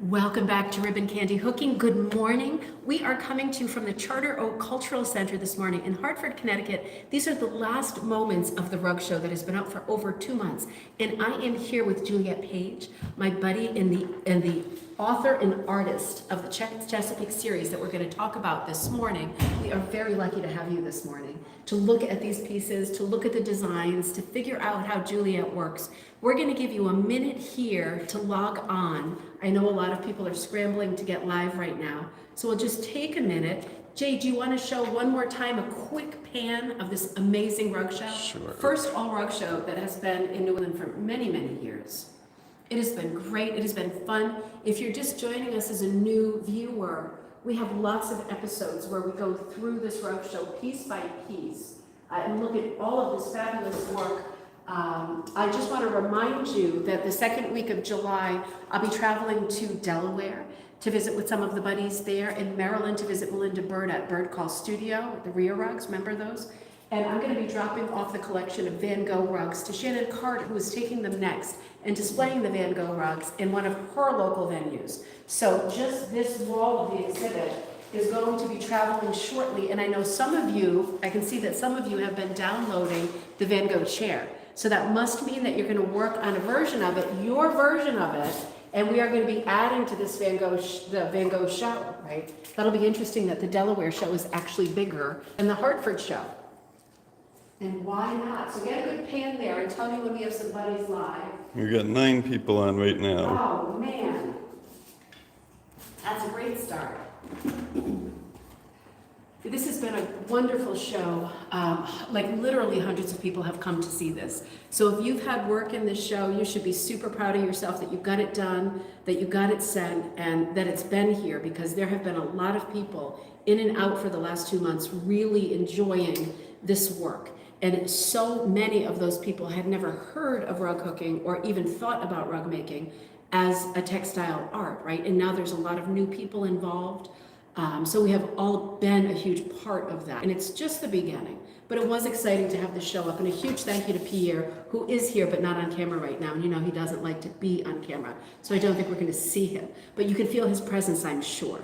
Welcome back to Ribbon Candy Hooking. Good morning. We are coming to you from the Charter Oak Cultural Center this morning in Hartford, Connecticut. These are the last moments of the rug show that has been out for over 2 months. And I am here with Juliet Page, my buddy and the author and artist of the Chesapeake series that we're going to talk about this morning. We are very lucky to have you this morning to look at these pieces, to look at the designs, to figure out how Juliet works. We're going to give you a minute here to log on. I know a lot of people are scrambling to get live right now, so we'll just take a minute. Jay, do you want to show one more time a quick pan of this amazing rug show? Sure. First all rug show that has been in New England for many, many years. It has been great. It has been fun. If you're just joining us as a new viewer, we have lots of episodes where we go through this rug show piece by piece and look at all of this fabulous work. I just want to remind you that the second week of July, I'll be traveling to Delaware to visit with some of the buddies there, in Maryland to visit Melinda Bird at Bird Call Studio, the Rhea rugs, remember those? And I'm going to be dropping off the collection of Van Gogh rugs to Shannon Carter, who is taking them next and displaying the Van Gogh rugs in one of her local venues. So just this wall of the exhibit is going to be traveling shortly, and I know some of you, I can see that some of you have been downloading the Van Gogh chair. So that must mean that you're going to work on a version of it, your version of it, and we are going to be adding to this the Van Gogh show, right? That'll be interesting that the Delaware show is actually bigger than the Hartford show. And why not? So get a good pan there and tell me when we have some buddies live. We've got 9 people on right now. Oh, man. That's a great start. This has been a wonderful show. Like literally hundreds of people have come to see this. So if you've had work in this show, you should be super proud of yourself that you got it done, that you got it sent, and that it's been here, because there have been a lot of people in and out for the last 2 months really enjoying this work. And so many of those people had never heard of rug hooking or even thought about rug making as a textile art, right? And now there's a lot of new people involved. So we have all been a huge part of that. And it's just the beginning. But it was exciting to have this show up. And a huge thank you to Pierre, who is here but not on camera right now. And you know he doesn't like to be on camera. So I don't think we're going to see him. But you can feel his presence, I'm sure.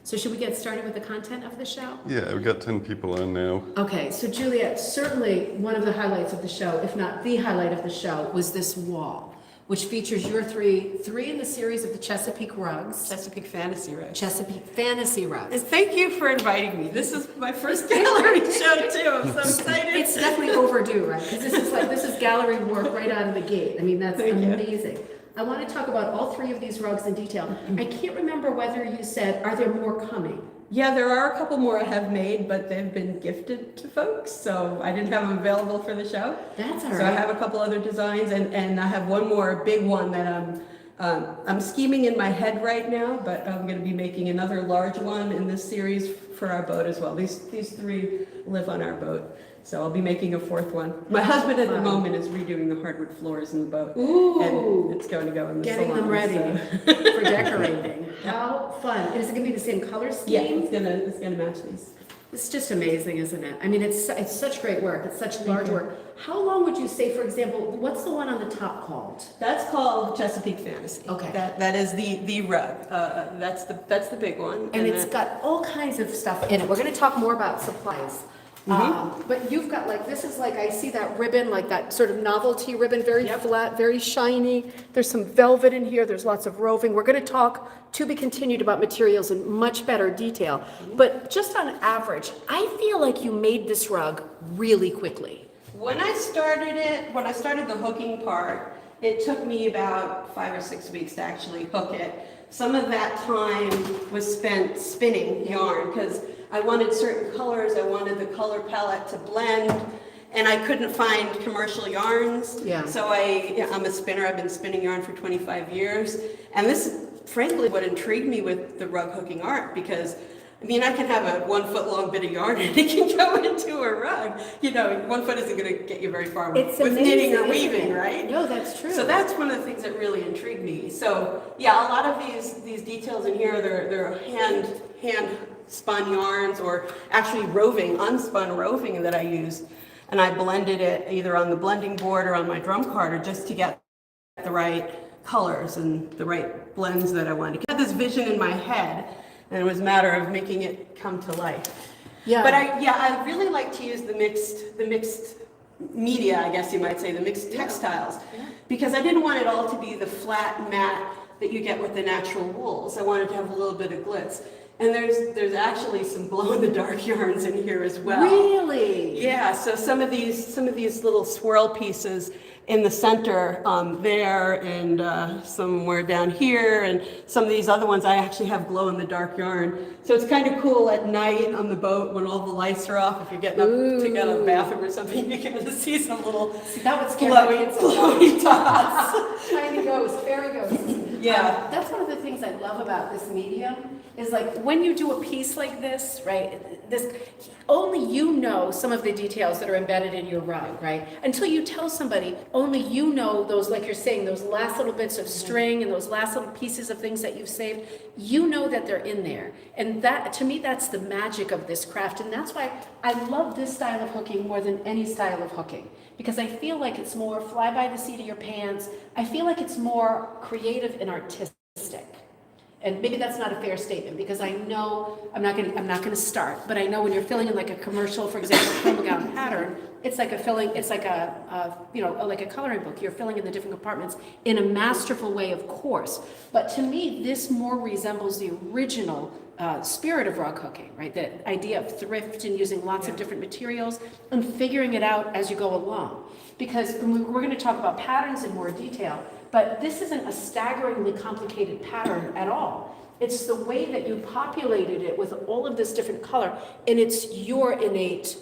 So should we get started with the content of the show? Yeah, we've got 10 people on now. Okay, so Juliet, certainly one of the highlights of the show, if not the highlight of the show, was this wall, which features your three in the series of the Chesapeake rugs. Chesapeake Fantasy Rugs. Chesapeake Fantasy rugs. And thank you for inviting me. This is my first gallery show too. I'm so excited. It's definitely overdue, right? Because this is gallery work right out of the gate. I mean, that's amazing. I want to talk about all 3 of these rugs in detail. I can't remember whether you said, are there more coming? Yeah, there are a couple more I have made, but they've been gifted to folks, so I didn't have them available for the show. That's all right. So I have a couple other designs, and I have one more big one that I'm scheming in my head right now, but I'm going to be making another large one in this series for our boat as well. These 3 live on our boat. So I'll be making a 4th one. My husband at the moment is redoing the hardwood floors in the boat. Ooh. And it's going to go in the Getting salon, them ready so. for decorating. How fun. Is it going to be the same color scheme? Yeah, it's gonna match these. It's just amazing, isn't it? I mean, it's such great work. It's such large work. How long would you say, for example, what's the one on the top called? That's called Chesapeake Fantasy. Okay. That is the rug. That's the big one. And it's got all kinds of stuff in it. We're going to talk more about supplies. But you've got this is I see that ribbon, like that sort of novelty ribbon, very flat, very shiny. There's some velvet in here. There's lots of roving. We're going to talk to be continued about materials in much better detail. But just on average, I feel like you made this rug really quickly. When I started the hooking part, it took me about 5 or 6 weeks to actually hook it. Some of that time was spent spinning yarn because I wanted certain colors. I wanted the color palette to blend, and I couldn't find commercial yarns. Yeah. So I'm a spinner. I've been spinning yarn for 25 years, and this is frankly what intrigued me with the rug hooking art, because I mean, I can have a 1 foot long bit of yarn and it can go into a rug. You know, 1 foot isn't going to get you very far with knitting or weaving, right? No, that's true. So that's one of the things that really intrigued me. So yeah, a lot of these details in here, they're hand spun yarns, or actually unspun roving that I used, and I blended it either on the blending board or on my drum carder just to get the right colors and the right blends that I wanted. I had this vision in my head, and it was a matter of making it come to life. Yeah. But I really like to use the mixed media, I guess you might say, the mixed textiles, because I didn't want it all to be the flat matte that you get with the natural wools. I wanted to have a little bit of glitz. And there's actually some glow-in-the-dark yarns in here as well. Really? Yeah, so some of these little swirl pieces in the center there, and somewhere down here, and some of these other ones I actually have glow-in-the-dark yarn. So it's kind of cool at night on the boat when all the lights are off. If you're getting up to go to the bathroom or something, you can just see some little That would scare my kids. glowy dots. Tiny ghosts, fairy ghosts. Yeah. That's one of the things I love about this medium is like when you do a piece like this, right? This only you know some of the details that are embedded in your rug, right? Until you tell somebody, only you know those, like you're saying, those last little bits of string and those last little pieces of things that you've saved. You know that they're in there, and that to me that's the magic of this craft, and that's why I love this style of hooking more than any style of hooking. Because I feel like it's more fly by the seat of your pants. I feel like it's more creative and artistic. And maybe that's not a fair statement because I know I'm not gonna start, but I know when you're filling in like a commercial, for example, chroma gown pattern, it's like like a coloring book. You're filling in the different compartments in a masterful way, of course. But to me, this more resembles the original spirit of rug hooking, right? The idea of thrift and using lots of different materials and figuring it out as you go along. Because we're going to talk about patterns in more detail, but this isn't a staggeringly complicated pattern at all. It's the way that you populated it with all of this different color, and it's your innate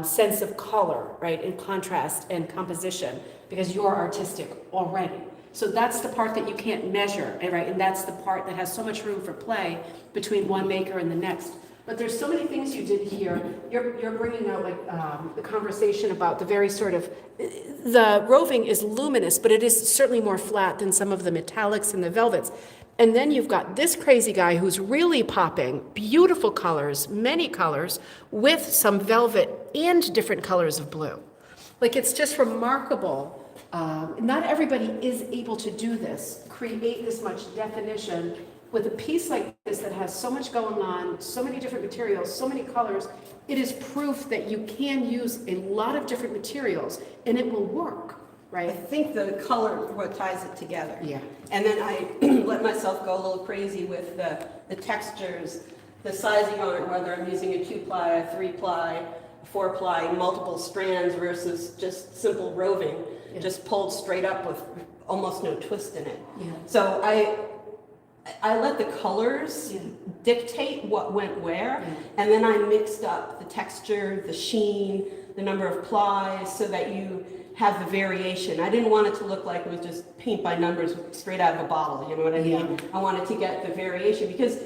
sense of color, right, and contrast and composition, because you're artistic already. So that's the part that you can't measure, right? And that's the part that has so much room for play between one maker and the next. But there's so many things you did here. You're bringing out like the conversation about the very sort of, the roving is luminous, but it is certainly more flat than some of the metallics and the velvets. And then you've got this crazy guy who's really popping, beautiful colors, many colors, with some velvet and different colors of blue. Like it's just remarkable. Not everybody is able to do this, create this much definition with a piece like this that has so much going on, so many different materials, so many colors. It is proof that you can use a lot of different materials and it will work, right? I think the color what ties it together. Yeah. And then I let myself go a little crazy with the textures, the sizing on it, whether I'm using a 2-ply, a 3-ply, 4-ply, multiple strands versus just simple roving, just pulled straight up with almost no twist in it. Yeah. So I let the colors dictate what went where, and then I mixed up the texture, the sheen, the number of plies, so that you have the variation. I didn't want it to look like it was just paint by numbers straight out of a bottle, you know what I mean? I wanted to get the variation, because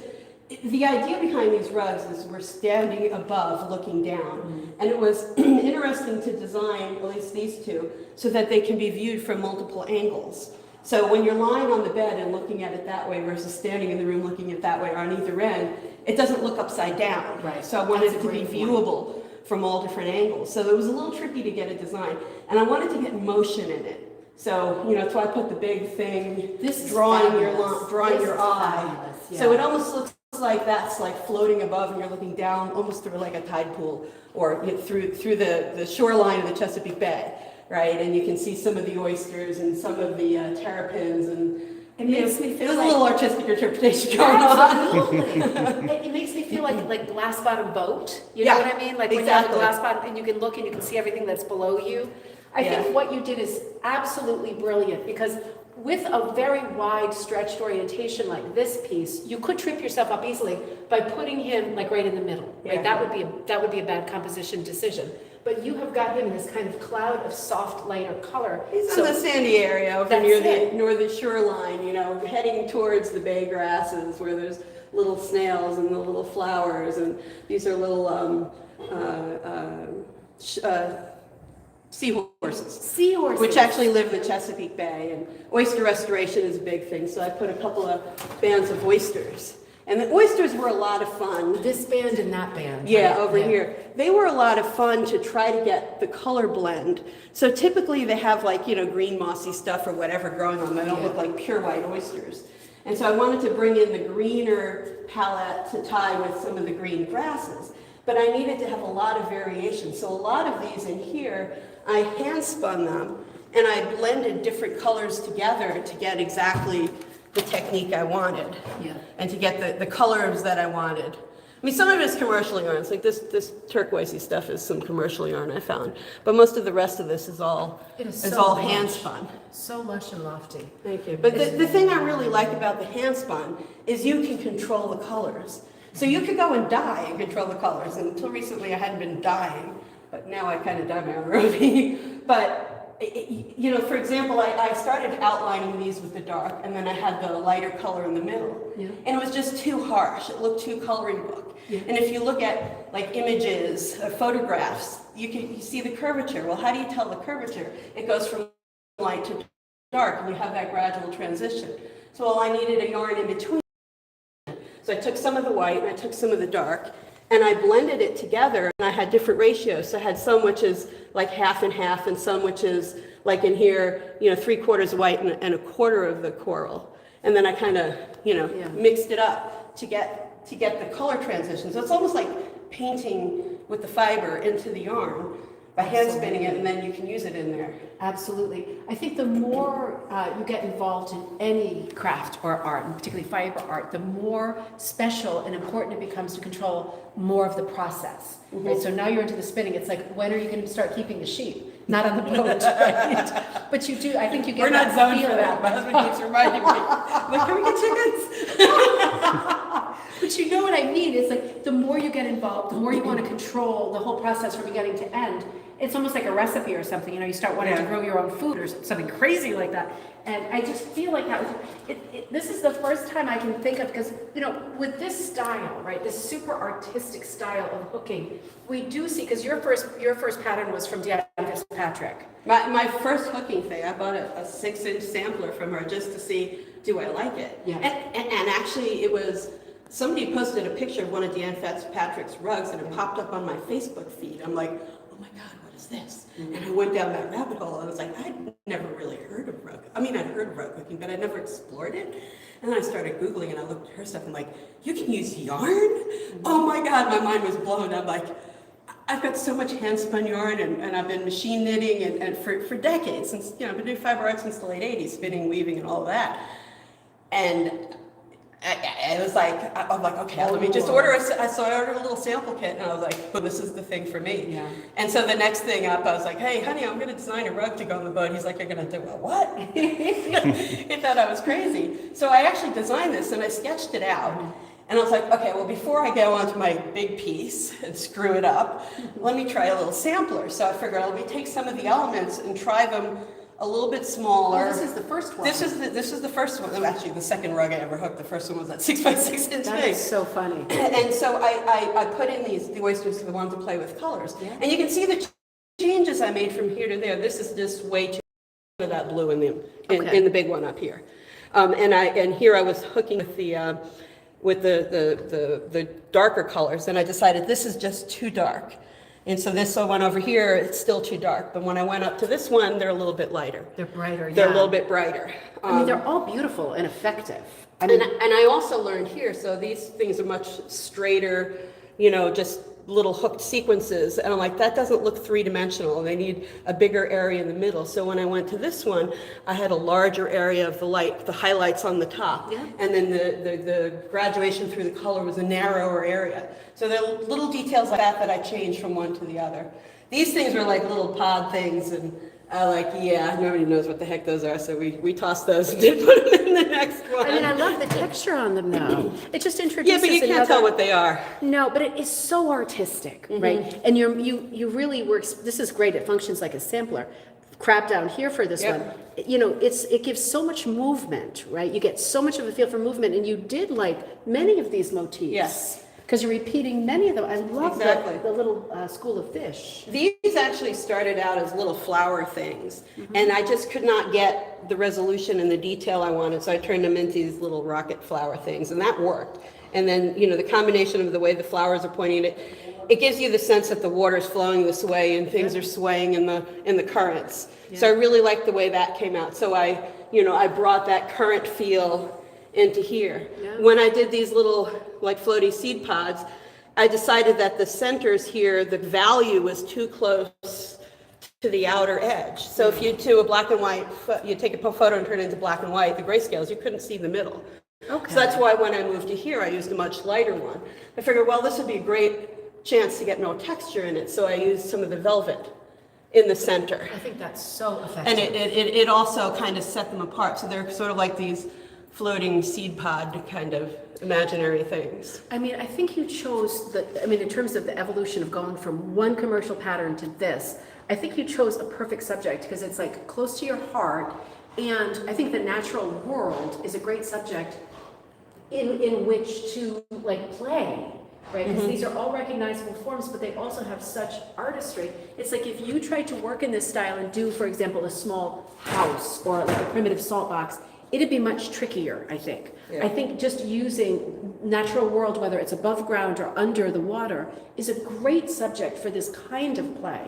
the idea behind these rugs is we're standing above looking down, and it was interesting to design, at least these two, so that they can be viewed from multiple angles. So when you're lying on the bed and looking at it that way versus standing in the room looking at it that way or on either end, it doesn't look upside down. Right. So I wanted That's it a to be great viewable from all different angles. So it was a little tricky to get a design, and I wanted to get motion in it. So, that's why I put the big thing, This drawing fabulous. drawing This your is eye. fabulous, yeah. So it almost looks like that's like floating above and you're looking down almost through like a tide pool, or through the shoreline of the Chesapeake Bay, right? And you can see some of the oysters and some of the terrapins, and It makes me feel there's like- a little artistic interpretation going on. Absolutely. It makes me feel like glass bottom boat. You know what I mean? Like when you have a exactly. glass bottom and you can look and you can see everything that's below you. I think what you did is absolutely brilliant, because with a very wide stretched orientation like this piece, you could trip yourself up easily by putting him like right in the middle. Right? That would be a bad composition decision. But you have got him in this kind of cloud of soft, lighter color. He's in the sandy area over That's near it. the shoreline, heading towards the bay grasses where there's little snails and the little flowers, and these are little seahorses. Seahorses. Which actually live in the Chesapeake Bay, and oyster restoration is a big thing, so I put a couple of bands of oysters And the oysters were a lot of fun. This band and that band. Yeah, right? over here. They were a lot of fun to try to get the color blend. So typically they have like, green mossy stuff or whatever growing on them. They don't look like pure white oysters. And so I wanted to bring in the greener palette to tie with some of the green grasses. But I needed to have a lot of variation. So a lot of these in here, I hand spun them and I blended different colors together to get exactly the technique I wanted. Yeah. And to get the colors that I wanted. I mean, some of it is commercial yarns, like this turquoisey stuff is some commercial yarn I found. But most of the rest of this is all hand spun. So lush and lofty. Thank you. But the thing I really like about the hand spun is you can control the colors. So you could go and dye and control the colors. And until recently I hadn't been dyeing, but now I kind of dye my own roving. But for example, I started outlining these with the dark, and then I had the lighter color in the middle. Yeah. And it was just too harsh. It looked too coloring book. Yeah. And if you look at like images or photographs, you see the curvature. Well, how do you tell the curvature? It goes from light to dark, and you have that gradual transition. So I needed a yarn in between. So I took some of the white and I took some of the dark, and I blended it together, and I had different ratios. So I had some which is like half and half, and some which is like in here, 3/4 white and a quarter of the coral. And then I kind of, mixed it up to get the color transition. So it's almost like painting with the fiber into the yarn by hand spinning it, and then you can use it in there. Absolutely. I think the more you get involved in any craft or art, and particularly fiber art, the more special and important it becomes to control more of the process. Mm-hmm. Right? So now you're into the spinning. It's like, when are you going to start keeping the sheep? Not on the boat, right? But you do. I think you get. We're that not zoned feel for that. My husband keeps reminding me. Like, can we get chickens? But you know what I mean? It's like the more you get involved, the more you want to control the whole process from beginning to end. It's almost like a recipe or something. You start wanting to grow your own food or something crazy like that. And I just feel like that was, this is the first time I can think of, because, with this style, right, this super artistic style of hooking, we do see, because your first pattern was from Diane Fitzpatrick. My first hooking thing, I bought a 6-inch sampler from her just to see, do I like it? Yeah. And actually it was, somebody posted a picture of one of Diane Fitzpatrick's rugs, and it popped up on my Facebook feed. I'm like, oh my God, what is this? Mm-hmm. And I went down that rabbit hole, and I was like, I'd never really heard of rug. I mean, I'd heard of rug hooking, but I never explored it. And then I started Googling, and I looked at her stuff. I'm like, you can use yarn? Mm-hmm. Oh my God, my mind was blown. I'm like, I've got so much hand spun yarn, and I've been machine knitting and for decades, since, I've been doing fiber art since the late 80s, spinning, weaving, and all of that. And I was like, I'm like, okay, let me just order so I ordered a little sample kit, and I was like, well, this is the thing for me. Yeah. And so the next thing up, I was like, hey, honey, I'm going to design a rug to go on the boat. He's like, you're going to do a what? He thought I was crazy. So I actually designed this, and I sketched it out. And I was like, okay, well, before I go on to my big piece and screw it up, let me try a little sampler. So I figured, let me take some of the elements and try them a little bit smaller. Oh, this is the first one. This is the first one. Actually, the second rug I ever hooked. The first one was that 6x6 inch thing. That is so funny. And so I put in the oysters because I wanted to play with colors. Yeah. And you can see the changes I made from here to there. This is just way too much of that blue in the big one up here. And here I was hooking with the darker colors, and I decided this is just too dark. And so this one over here, it's still too dark. But when I went up to this one, they're a little bit lighter. They're brighter, They're a little bit brighter. I mean, they're all beautiful and effective. And I also learned here, so these things are much straighter, just little hooked sequences. And I'm like, that doesn't look three-dimensional. They need a bigger area in the middle. So when I went to this one, I had a larger area of the highlights on the top. Yeah. And then the graduation through the color was a narrower area. So there are little details like that I changed from one to the other. These things were like little pod things, and nobody knows what the heck those are, so we tossed those and did put them in the next one. I mean, I love the texture on them, though. It just introduces. Yeah, but you can't tell what they are. No, but it is so artistic, right? And you really works. This is great. It functions like a sampler. Crab down here for this one. It gives so much movement, right? You get so much of a feel for movement, and you did like many of these motifs. Yes. because you're repeating many of them. I love Exactly. the little school of fish. These actually started out as little flower things, and I just could not get the resolution and the detail I wanted, so I turned them into these little rocket flower things, and that worked. And then, the combination of the way the flowers are pointing it gives you the sense that the water is flowing this way and things are swaying in the currents. Yeah. So I really liked the way that came out. So I brought that current feel into here. Yeah. When I did these little like floaty seed pods, I decided that the centers here, the value was too close to the outer edge. So if you do a black and white, you take a photo and turn it into black and white, the grayscales, you couldn't see the middle. Okay. So that's why when I moved to here, I used a much lighter one. I figured, well, this would be a great chance to get no texture in it, so I used some of the velvet in the center. I think that's so effective. And it also kind of set them apart, so they're sort of like these floating seed pod kind of imaginary things. I mean, I think you chose in terms of the evolution of going from one commercial pattern to this, I think you chose a perfect subject because it's like close to your heart. And I think the natural world is a great subject in which to like play, right? Because these are all recognizable forms, but they also have such artistry. It's like if you tried to work in this style and do, for example, a small house or like a primitive salt box, it'd be much trickier, I think. Yeah. I think just using natural world, whether it's above ground or under the water, is a great subject for this kind of play.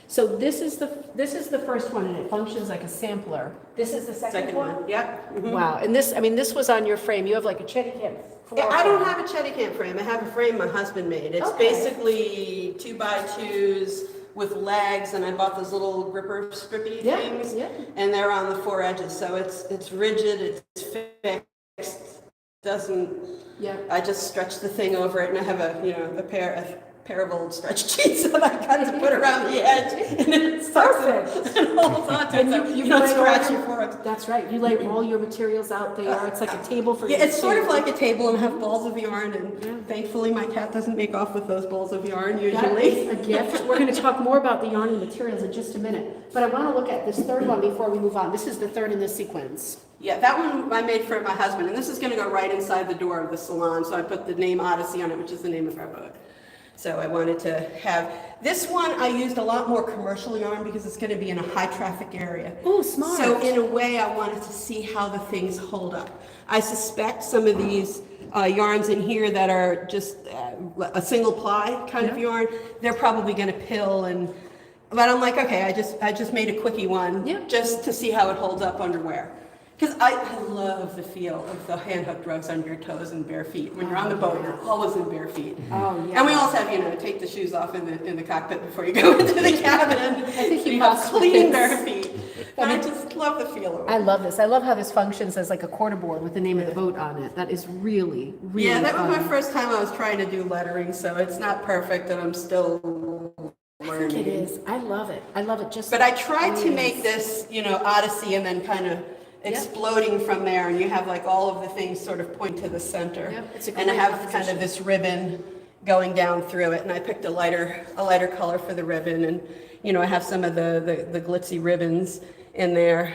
So this is the first one, and it functions like a sampler. This is the second one? Yep. Mhm. Wow, and this was on your frame. You have like a Chesapeake. Yeah, I don't have a Chesapeake frame. I have a frame my husband made. It's Okay. basically 2x2s with legs, and I bought those little gripper strippy Yeah, things, yeah. and they're on the four edges. So it's rigid, it's fixed, doesn't. Yeah. I just stretch the thing over it, and I have a pair of old stretch sheets that I got to put around the edge, and it sucks Perfect. and holds on to it, so you lay don't scratch all your your- forearms. That's right. You lay all your materials out there. It's like a table for Yeah, you it's to sort of sit. like a table, and I have balls of yarn, and thankfully my cat doesn't make off with those balls of yarn That usually. is a gift. We're going to talk more about the yarn and materials in just a minute. But I want to look at this third one before we move on. This is the third in this sequence. Yeah, that one I made for my husband, and this is going to go right inside the door of the salon, so I put the name Odyssey on it, which is the name of our boat. So I wanted to have, this one I used a lot more commercial yarn because it's going to be in a high traffic area. Oh, smart. So in a way I wanted to see how the things hold up. I suspect some of these yarns in here that are just a single ply kind of yarn, they're probably going to pill, but I'm like, okay, I just made a quickie one just to see how it holds up under wear. Because I love the feel of the hand-hooked rugs on your toes and bare feet. When you're on the boat, you're always in bare feet. Oh, yeah. And we also have, take the shoes off in the cockpit before you go into the cabin. I think so you you have must clean with bare this. feet. And I just love the feel of it. I love this. I love how this functions as like a quarter board with the name of the boat on it. That is really, really Yeah, that fun. was my first time I was trying to do lettering, so it's not perfect, and I'm still learning. It is. I love it. I love it just. But I tried to Yes. make this, Odyssey, and then kind of exploding from there, and you have like all of the things sort of point to the center. Yep, it's a And I great have kind composition. of this ribbon going down through it, and I picked a lighter color for the ribbon, and I have some of the glitzy ribbons in there.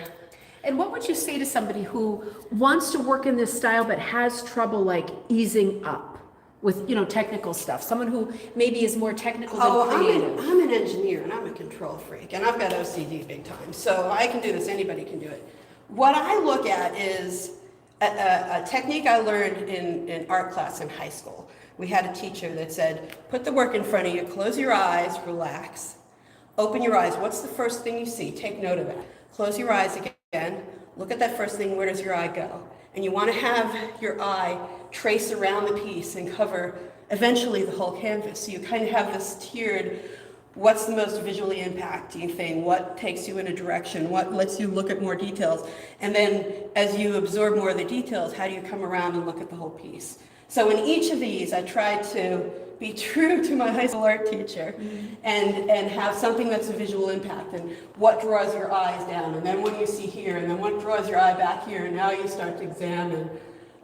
And what would you say to somebody who wants to work in this style but has trouble like easing up with technical stuff? Someone who maybe is more technical than creative. I'm an engineer, and I'm a control freak, and I've got OCD big time, so I can do this. Anybody can do it. What I look at is a technique I learned in art class in high school. We had a teacher that said, put the work in front of you, close your eyes, relax, open your eyes. What's the first thing you see? Take note of that. Close your eyes again, look at that first thing, where does your eye go? And you want to have your eye trace around the piece and cover eventually the whole canvas. So you kind of have this tiered, what's the most visually impacting thing? What takes you in a direction? What lets you look at more details? And then as you absorb more of the details, how do you come around and look at the whole piece? So in each of these, I tried to be true to my high school art teacher and have something that's a visual impact, and what draws your eyes down, and then what you see here, and then what draws your eye back here, and now you start to examine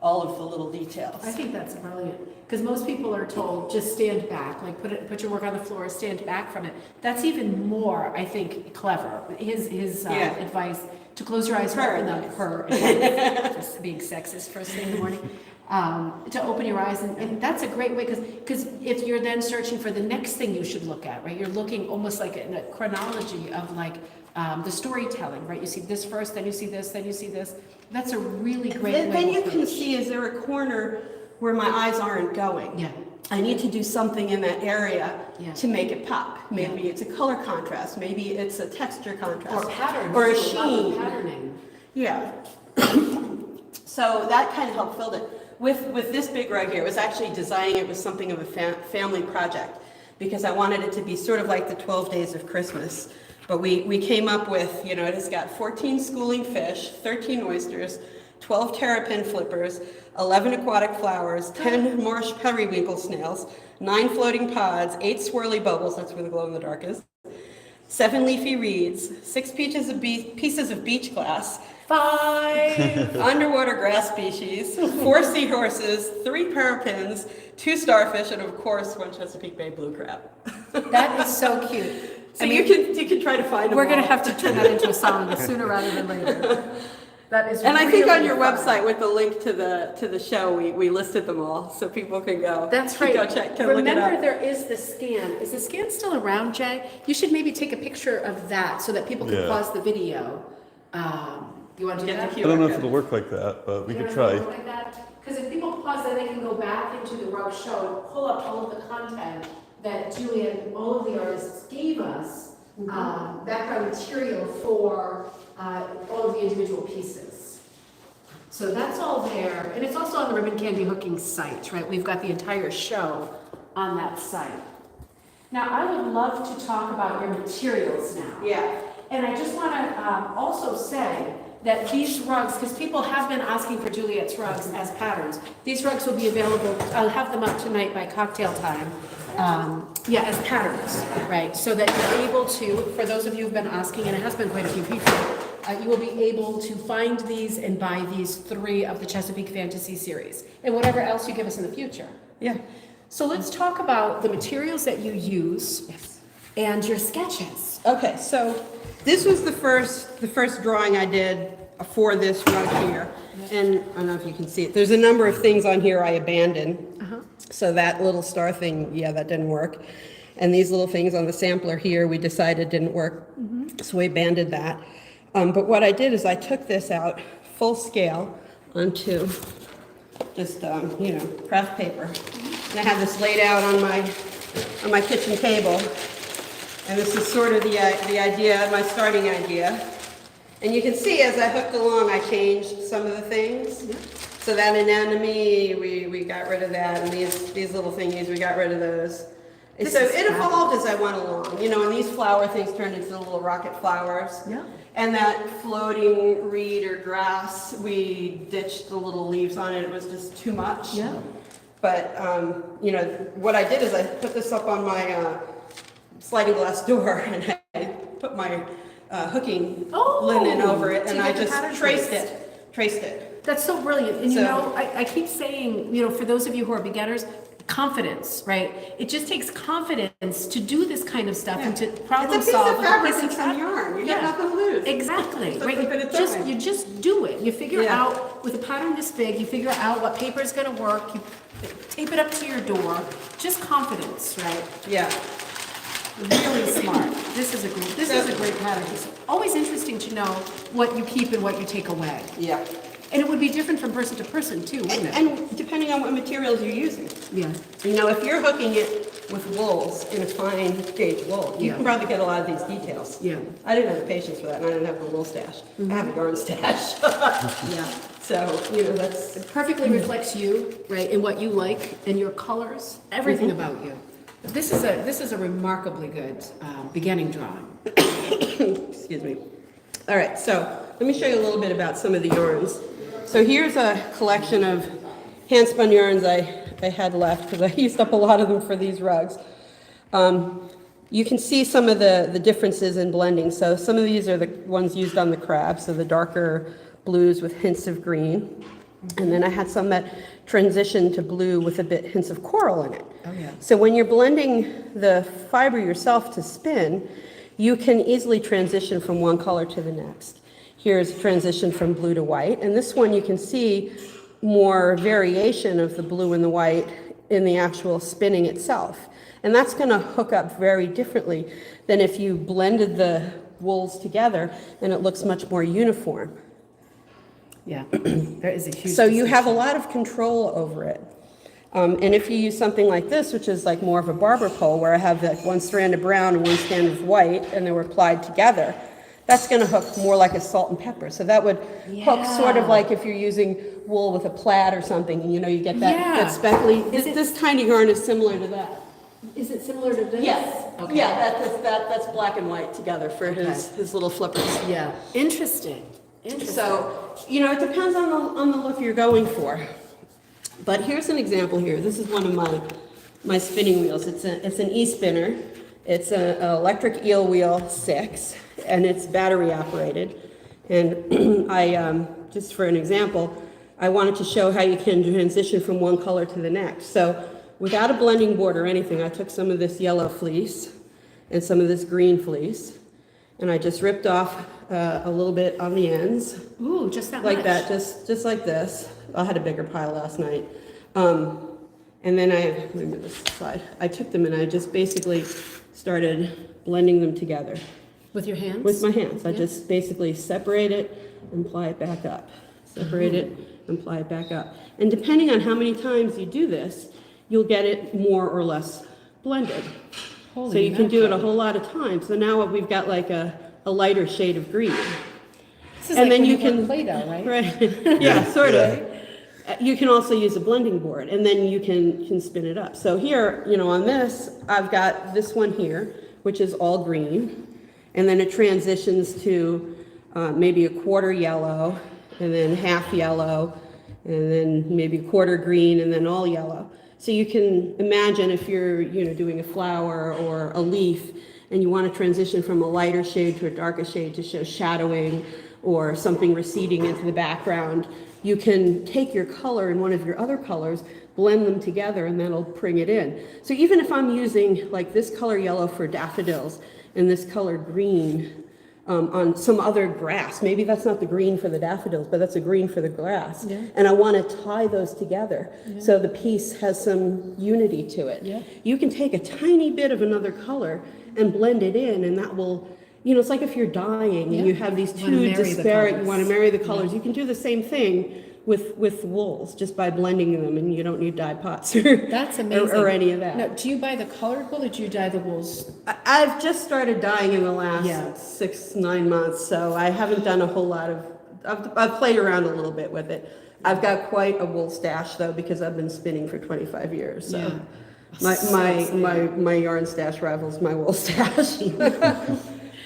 all of the little details. I think that's brilliant because most people are told just stand back, like put your work on the floor, stand back from it. That's even more, I think, clever. His advice to close your eyes and open them. Her, again, just being sexist first thing in the morning. To open your eyes, and that's a great way, because if you're then searching for the next thing you should look at, right? You're looking almost like in a chronology of like the storytelling, right? You see this first, then you see this, then you see this. That's a really great way. Then you can see, is there a corner where my eyes aren't going? Yeah. I need to do something in that area Yeah. to make it pop. Maybe it's a color contrast, maybe it's a texture contrast. Or pattern. Or a There's lot of sheen. patterning. Yeah. So that kind of helped build it. With this big rug here, it was actually designing it was something of a family project, because I wanted it to be sort of like the 12 Days of Christmas. But we came up with, it has got 14 schooling fish, 13 oysters, 12 terrapin flippers, 11 aquatic flowers, 10 marsh periwinkle snails, 9 floating pods, 8 swirly bubbles, that's where the glow in the dark is, 7 leafy reeds, 6 pieces of beach glass, 5 underwater grass species, 4 seahorses, 3 parapins, 2 starfish, and of course 1 Chesapeake Bay blue crab. That is so cute. So you can try to find them We're going all. to have to turn that into a song sooner rather than later. That is And I think on really your fun. website with the link to the show, we listed them all, so people can go. That's right. Go check, look it Remember, up. there is the scan. Is the scan still around, Jay? You should maybe take a picture of that so that people can Yeah. pause the video. You want to do Get that? the I don't know if it'll work like that, but we could try. Because if people pause, then they can go back into the rug show and pull up all of the content that Julie and all of the artists gave us, background material for all of the individual pieces. So that's all there, and it's also on the Ribbon Candy Hooking site, right? We've got the entire show on that site. Now, I would love to talk about your materials now. Yeah. And I just want to also say that these rugs, because people have been asking for Juliet's rugs as patterns, these rugs will be available, I'll have them up tonight by cocktail time, as patterns, right? So that you're able to, for those of you who've been asking, and it has been quite a few people, you will be able to find these and buy these 3 of the Chesapeake Fantasy series, and whatever else you give us in the future. Yeah. So let's talk about the materials that you use and your sketches. Okay, so this was the first drawing I did for this rug here. And I don't know if you can see it. There's a number of things on here I abandoned. So that little star thing, that didn't work. And these little things on the sampler here, we decided didn't work. So we abandoned that. But what I did is I took this out full scale onto just, craft paper. And I had this laid out on my kitchen table. And this is sort of the idea, my starting idea. And you can see as I hooked along, I changed some of the things. So that anemone, we got rid of that, and these little thingies, we got rid of those. And so it evolved as I went along, and these flower things turned into the little rocket flowers. Yeah. And that floating reed or grass, we ditched the little leaves on it, it was just too much. Yeah. But, what I did is I put this up on my sliding glass door, and I put my hooking linen over it, so and you I got the just pattern traced it. That's so brilliant. And So- I keep saying, for those of you who are beginners, confidence, right? It just takes confidence to do this kind of stuff and to problem It's a piece solve of with fabric piece and some yarn. You got nothing to lose. Exactly. Just a Right. bit of time. You just do it. You figure Yeah. out with a pattern this big, you figure out what paper is going to work. You tape it up to your door. Just confidence, right? Yeah. Really smart. This is a great pattern. It's always interesting to know what you keep and what you take away. Yeah. And it would be different from person to person too, wouldn't it? And depending on what materials you're using. Yeah. If you're hooking it with wools in a fine gauge wool, you can probably get a lot of these details. Yeah. I didn't have the patience for that, and I didn't have the wool stash. I have a yarn stash. Yeah. So, that's, It perfectly reflects you, right, and what you like, and your colors, everything about you. This is a remarkably good beginning drawing. excuse me. All right, so let me show you a little bit about some of the yarns. So here's a collection of hand-spun yarns I had left, because I used up a lot of them for these rugs. You can see some of the differences in blending. So some of these are the ones used on the crab, so the darker blues with hints of green. And then I had some that transitioned to blue with a bit hints of coral in it. Oh, yeah. So when you're blending the fiber yourself to spin, you can easily transition from one color to the next. Here's transition from blue to white. And this one you can see more variation of the blue and the white in the actual spinning itself. And that's going to hook up very differently than if you blended the wools together, and it looks much more uniform. Yeah, there is a huge. So you have a distinction. lot of control over it. And if you use something like this, which is like more of a barber pole, where I have like one strand of brown and one strand of white, and they were applied together, that's going to hook more like a salt and pepper. So that would hook sort of like if you're using wool with a plaid or something, and you know, you get that, that speckly. This tiny yarn is similar to that. Is it similar to this? Yes. Okay. Yeah, that's black and white together for his little flippers. Yeah. Interesting. Interesting. So, you know, it depends on the look you're going for. But here's an example here. This is one of my spinning wheels. It's an e-spinner. It's an electric eel wheel 6, and it's battery operated. And I, just for an example, I wanted to show how you can transition from one color to the next. So without a blending board or anything, I took some of this yellow fleece and some of this green fleece, and I just ripped off a little bit on the ends. Ooh, just that like much. that, just like this. I had a bigger pile last night. And then let me move this aside. I took them and I just basically started blending them together. With your hands? With my hands. I just basically separate it and apply it back up. Separate it and apply it back up. And depending on how many times you do this, you'll get it more or less blended. Holy so you can do it a mackerel. whole lot of times. So now we've got like a lighter shade of green. This is And like then when you work can- Play-Doh, right? Right. Yeah, sort of. You can also use a blending board, and then you can spin it up. So here, you know, on this, I've got this one here, which is all green, and then it transitions to maybe a quarter yellow, and then half yellow, and then maybe a quarter green, and then all yellow. So you can imagine if you're, you know, doing a flower or a leaf, and you want to transition from a lighter shade to a darker shade to show shadowing or something receding into the background, you can take your color and one of your other colors, blend them together, and that'll bring it in. So even if I'm using like this color yellow for daffodils and this color green on some other grass, maybe that's not the green for the daffodils, but that's a green for the grass, and I want to tie those together so the piece has some unity to it. You can take a tiny bit of another color and blend it in, and that will, you know, it's like if you're dyeing and you have these You wanna two marry the disparate, you colors. want to marry the colors. You can do the same thing with wools just by blending them, and you don't need dye pots That's amazing. or any of that. Now, do you buy the colored wool or do you dye the wools? I've just started dyeing in the last Yeah. 6-9 months, so I haven't done a whole lot of, I've played around a little bit with it. I've got quite a wool stash though, because I've been spinning for 25 years, so. My yarn stash rivals my wool stash.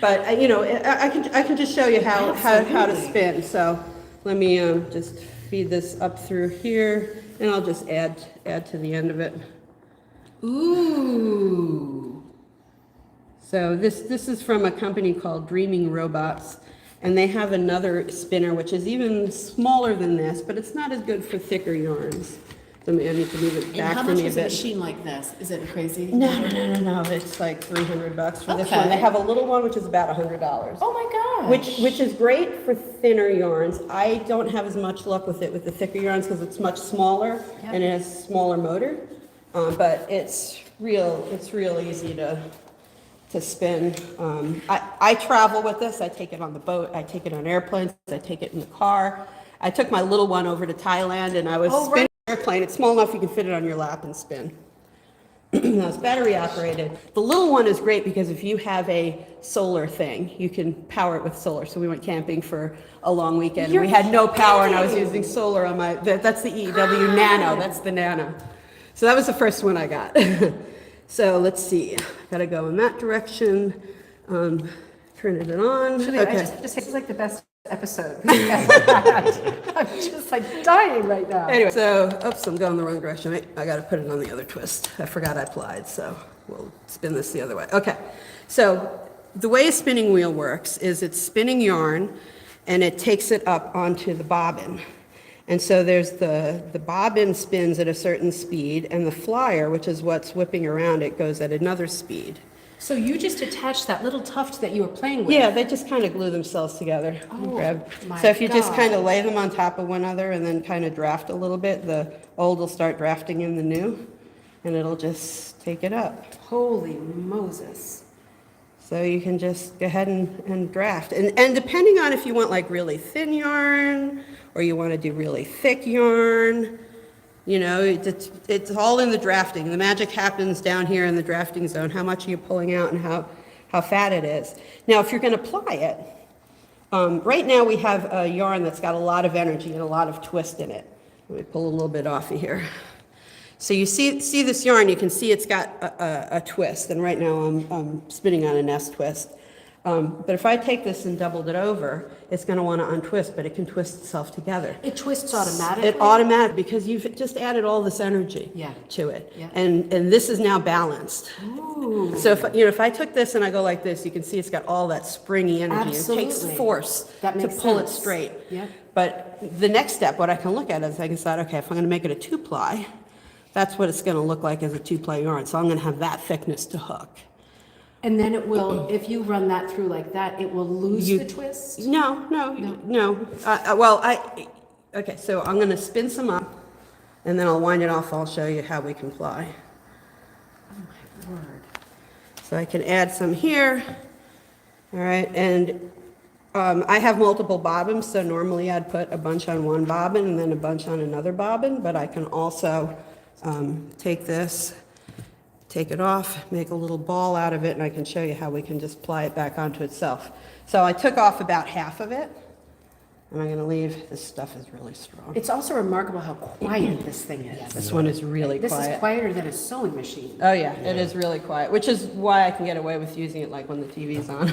But you know, I can just show you how to spin. So let me just feed this up through here, and I'll just add to the end of it. Ooh. So this is from a company called Dreaming Robots, and they have another spinner which is even smaller than this, but it's not as good for thicker yarns. So I need to move it And back how for much me a is a bit. machine like this? Is it crazy? No. It's like $300 for this Okay. one. They have a little one which is about $100. Oh my gosh. Which is great for thinner yarns. I don't have as much luck with it with the thicker yarns because it's much smaller and it has a smaller motor. But it's real easy to spin. I travel with this. I take it on the boat. I take it on airplanes. I take it in the car. I took my little one over to Thailand, and I was spinning an airplane. It's small enough you can fit it on your lap and spin. Now it's battery operated. The little one is great because if you have a solar thing, you can power it with solar. So we went camping for a long weekend. We had no power, and I was using solar on my, that's the EW Nano. That's the Nano. So that was the first one I got. So let's see. Gotta go in that direction. Turn it on. Julie, Okay. I just it's like the best episode. I'm just like dying right now. Anyway, so, oops, I'm going the wrong direction. I got to put it on the other twist. I forgot I plied, so we'll spin this the other way. Okay, so the way a spinning wheel works is it's spinning yarn, and it takes it up onto the bobbin. And so there's the bobbin spins at a certain speed, and the flyer, which is what's whipping around it, goes at another speed. So you just attached that little tuft that you were playing with? Yeah, they just kind of glue themselves together. Oh, my So if you just God. kind of lay them on top of one another and then kind of draft a little bit, the old will start drafting in the new, and it'll just take it up. Holy Moses. So you can just go ahead and draft. And depending on if you want like really thin yarn or you want to do really thick yarn, you know, it's all in the drafting. The magic happens down here in the drafting zone, how much are you pulling out and how fat it is. Now, if you're going to apply it, right now we have a yarn that's got a lot of energy and a lot of twist in it. Let me pull a little bit off of here. So you see this yarn, you can see it's got a twist, and right now I'm spinning on a nest twist. But if I take this and doubled it over, it's going to want to untwist, but it can twist itself together. It twists automatically? It automatically, because you've just added all this energy to it. Yeah. And this is now balanced. Ooh. So if I took this and I go like this, you can see it's got all that springy energy. Absolutely. It takes force That to makes pull it sense. straight. Yeah. But the next step, what I can look at is I can decide, okay, if I'm going to make it a 2-ply, that's what it's going to look like as a 2-ply yarn. So I'm going to have that thickness to hook. And then it will, if you run that through like that, it will lose the twist? No. Okay, so I'm going to spin some up, and then I'll wind it off. I'll show you how we can ply. Oh my word. So I can add some here, all right, and I have multiple bobbins, so normally I'd put a bunch on one bobbin and then a bunch on another bobbin, but I can also take this, take it off, make a little ball out of it, and I can show you how we can just ply it back onto itself. So I took off about half of it, and I'm going to leave, this stuff is really strong. It's also remarkable how quiet this thing is. This one is really This quiet. is quieter than a sewing machine. Oh yeah, it is really quiet, which is why I can get away with using it like when the TV's on.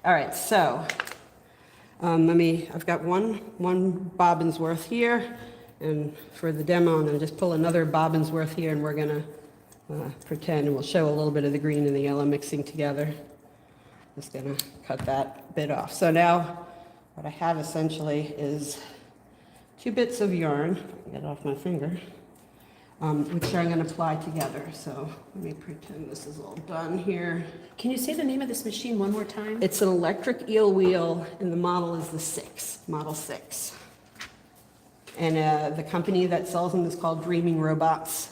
All right, so I've got one bobbin's worth here, and for the demo, I'm going to just pull another bobbin's worth here, and we're going to pretend, and we'll show a little bit of the green and the yellow mixing together. Just going to cut that bit off. So now what I have essentially is 2 bits of yarn, get it off my finger, which I'm going to ply together. So let me pretend this is all done here. Can you say the name of this machine one more time? It's an electric eel wheel, and the model is the Model 6. And the company that sells them is called Dreaming Robots.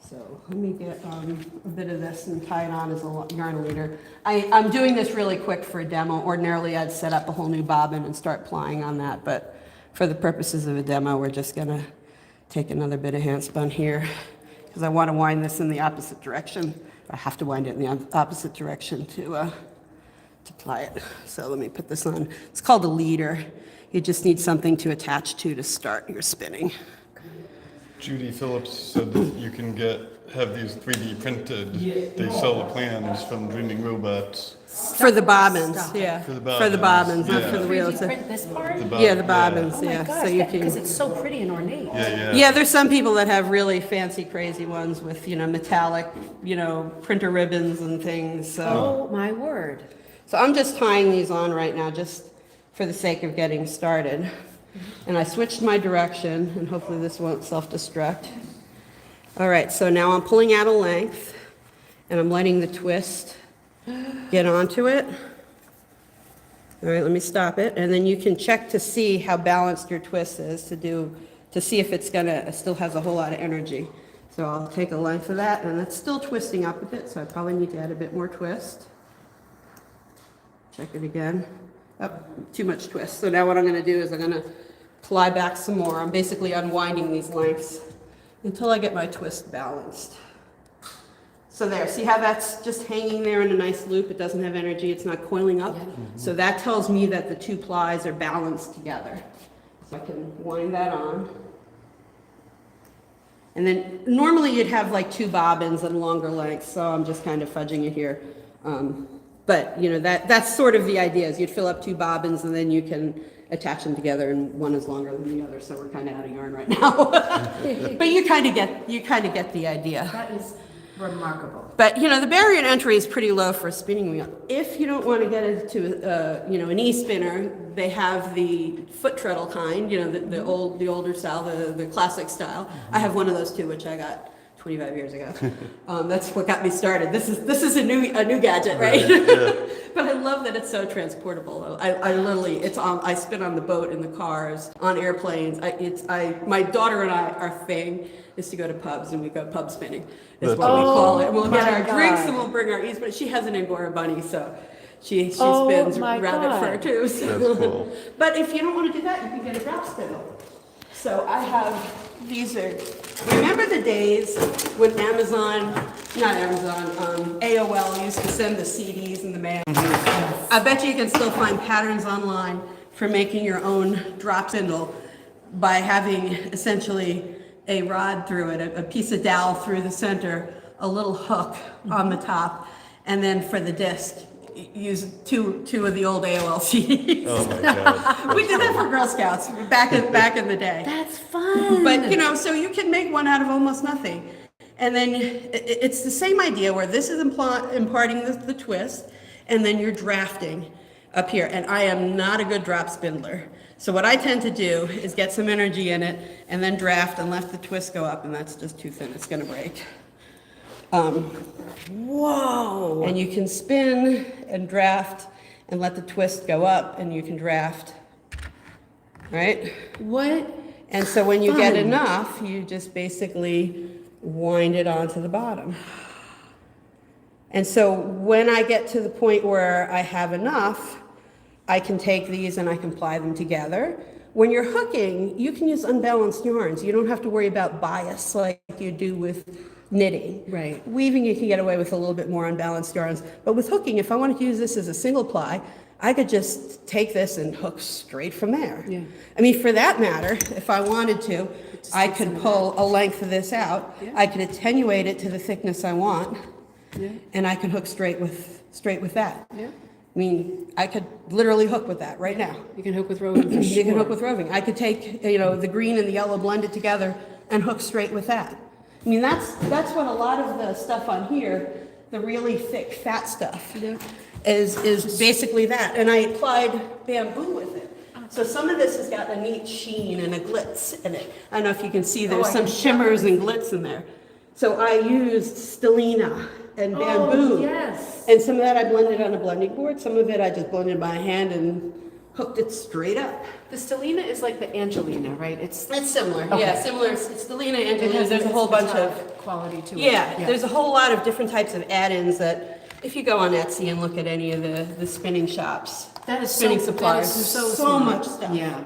So let me get a bit of this and tie it on as a yarn leader. I'm doing this really quick for a demo. Ordinarily, I'd set up a whole new bobbin and start plying on that, but for the purposes of a demo, we're just going to take another bit of hand spun here, because I want to wind this in the opposite direction. I have to wind it in the opposite direction to ply it. So let me put this on. It's called a leader. You just need something to attach to start your spinning. Judy Phillips said that you can have these 3D printed. They sell the plans from Dreaming Robots. For the bobbins, Stop. yeah. For the bobbins, not yeah. for the reels. 3D print this part? Yeah, the bobbins, Oh my yeah. gosh, So you because can. it's so pretty and ornate. Yeah, there's some people that have really fancy, crazy ones with, metallic, printer ribbons and things. So, Oh my word. so I'm just tying these on right now, just for the sake of getting started. And I switched my direction, and hopefully this won't self-destruct. All right, so now I'm pulling out a length, and I'm letting the twist get onto it. All right, let me stop it, and then you can check to see how balanced your twist is to see if it's still has a whole lot of energy. So I'll take a length of that, and it's still twisting up a bit, so I probably need to add a bit more twist. Check it again. Oh, too much twist. So now what I'm going to do is I'm going to ply back some more. I'm basically unwinding these lengths until I get my twist balanced. So there, see how that's just hanging there in a nice loop? It doesn't have energy, it's not coiling up. So that tells me that the 2 plies are balanced together. So I can wind that on. And then normally you'd have like 2 bobbins and longer lengths, so I'm just kind of fudging it here. But that's sort of the idea, is you'd fill up 2 bobbins and then you can attach them together, and one is longer than the other, so we're kind of out of yarn right now. But you kind of get the idea. That is remarkable. But the barrier to entry is pretty low for a spinning wheel. If you don't want to get into an e-spinner, they have the foot treadle kind, the older style, the classic style. I have one of those too, which I got 25 years ago. That's what got me started. This is a new gadget, right? But I love that it's so transportable. I literally, I spin on the boat, in the cars, on airplanes. My daughter and our thing is to go to pubs, and we go pub spinning, is what we call it. We'll get our drinks and we'll bring our eats, but she has an Angora bunny, so she spins rabbit fur too. So. That's cool. But if you don't want to do that, you can get a drop spindle. So I have, remember the days when AOL used to send the CDs in the mail? I bet you can still find patterns online for making your own drop spindle by having essentially a rod through it, a piece of dowel through the center, a little hook on the top, and then for the disc, use two of the old AOL CDs. Oh my God. We did that for Girl Scouts back in the day. That's fun. But so you can make one out of almost nothing. And then it's the same idea where this is imparting the twist, and then you're drafting up here. And I am not a good drop spindler. So what I tend to do is get some energy in it and then draft and let the twist go up, and that's just too thin, it's gonna break. Whoa. And you can spin and draft and let the twist go up, and you can draft, right? What? And so when you get Fun. enough, you just basically wind it onto the bottom. And so when I get to the point where I have enough, I can take these and I can ply them together. When you're hooking, you can use unbalanced yarns. You don't have to worry about bias like you do with knitting. Right. Weaving, you can get away with a little bit more unbalanced yarns. But with hooking, if I wanted to use this as a single ply, I could just take this and hook straight from there. Yeah. I mean, for that matter, if I wanted to, I could pull a length of this out. Yeah. I could attenuate it to the thickness I want, Yeah. and I can hook straight with that. Yeah. I mean, I could literally hook with that right now. You can hook with roving for You can sure. hook with roving. I could take, the green and the yellow blended together and hook straight with that. I mean, that's what a lot of the stuff on here, the really thick, fat stuff, Yeah. is basically that. And I applied bamboo with it. So some of this has got a neat sheen and a glitz in it. I don't know if you can see there's I some can shimmers and glitz in there. So I used stellina and bamboo. Oh, yes. And some of that I blended on a blending board. Some of it I just blended by hand and hooked it straight up. The stellina is like the Angelina, right? It's Similar. Okay. Yeah, similar. It's stellina, it Angelina. has There's a whole bunch of quality to it. yeah, there's a whole lot of different types of add-ins that if you go on Etsy and look at any of the spinning shops, that is spinning so, supplies, that is so so smart. much stuff. Yeah.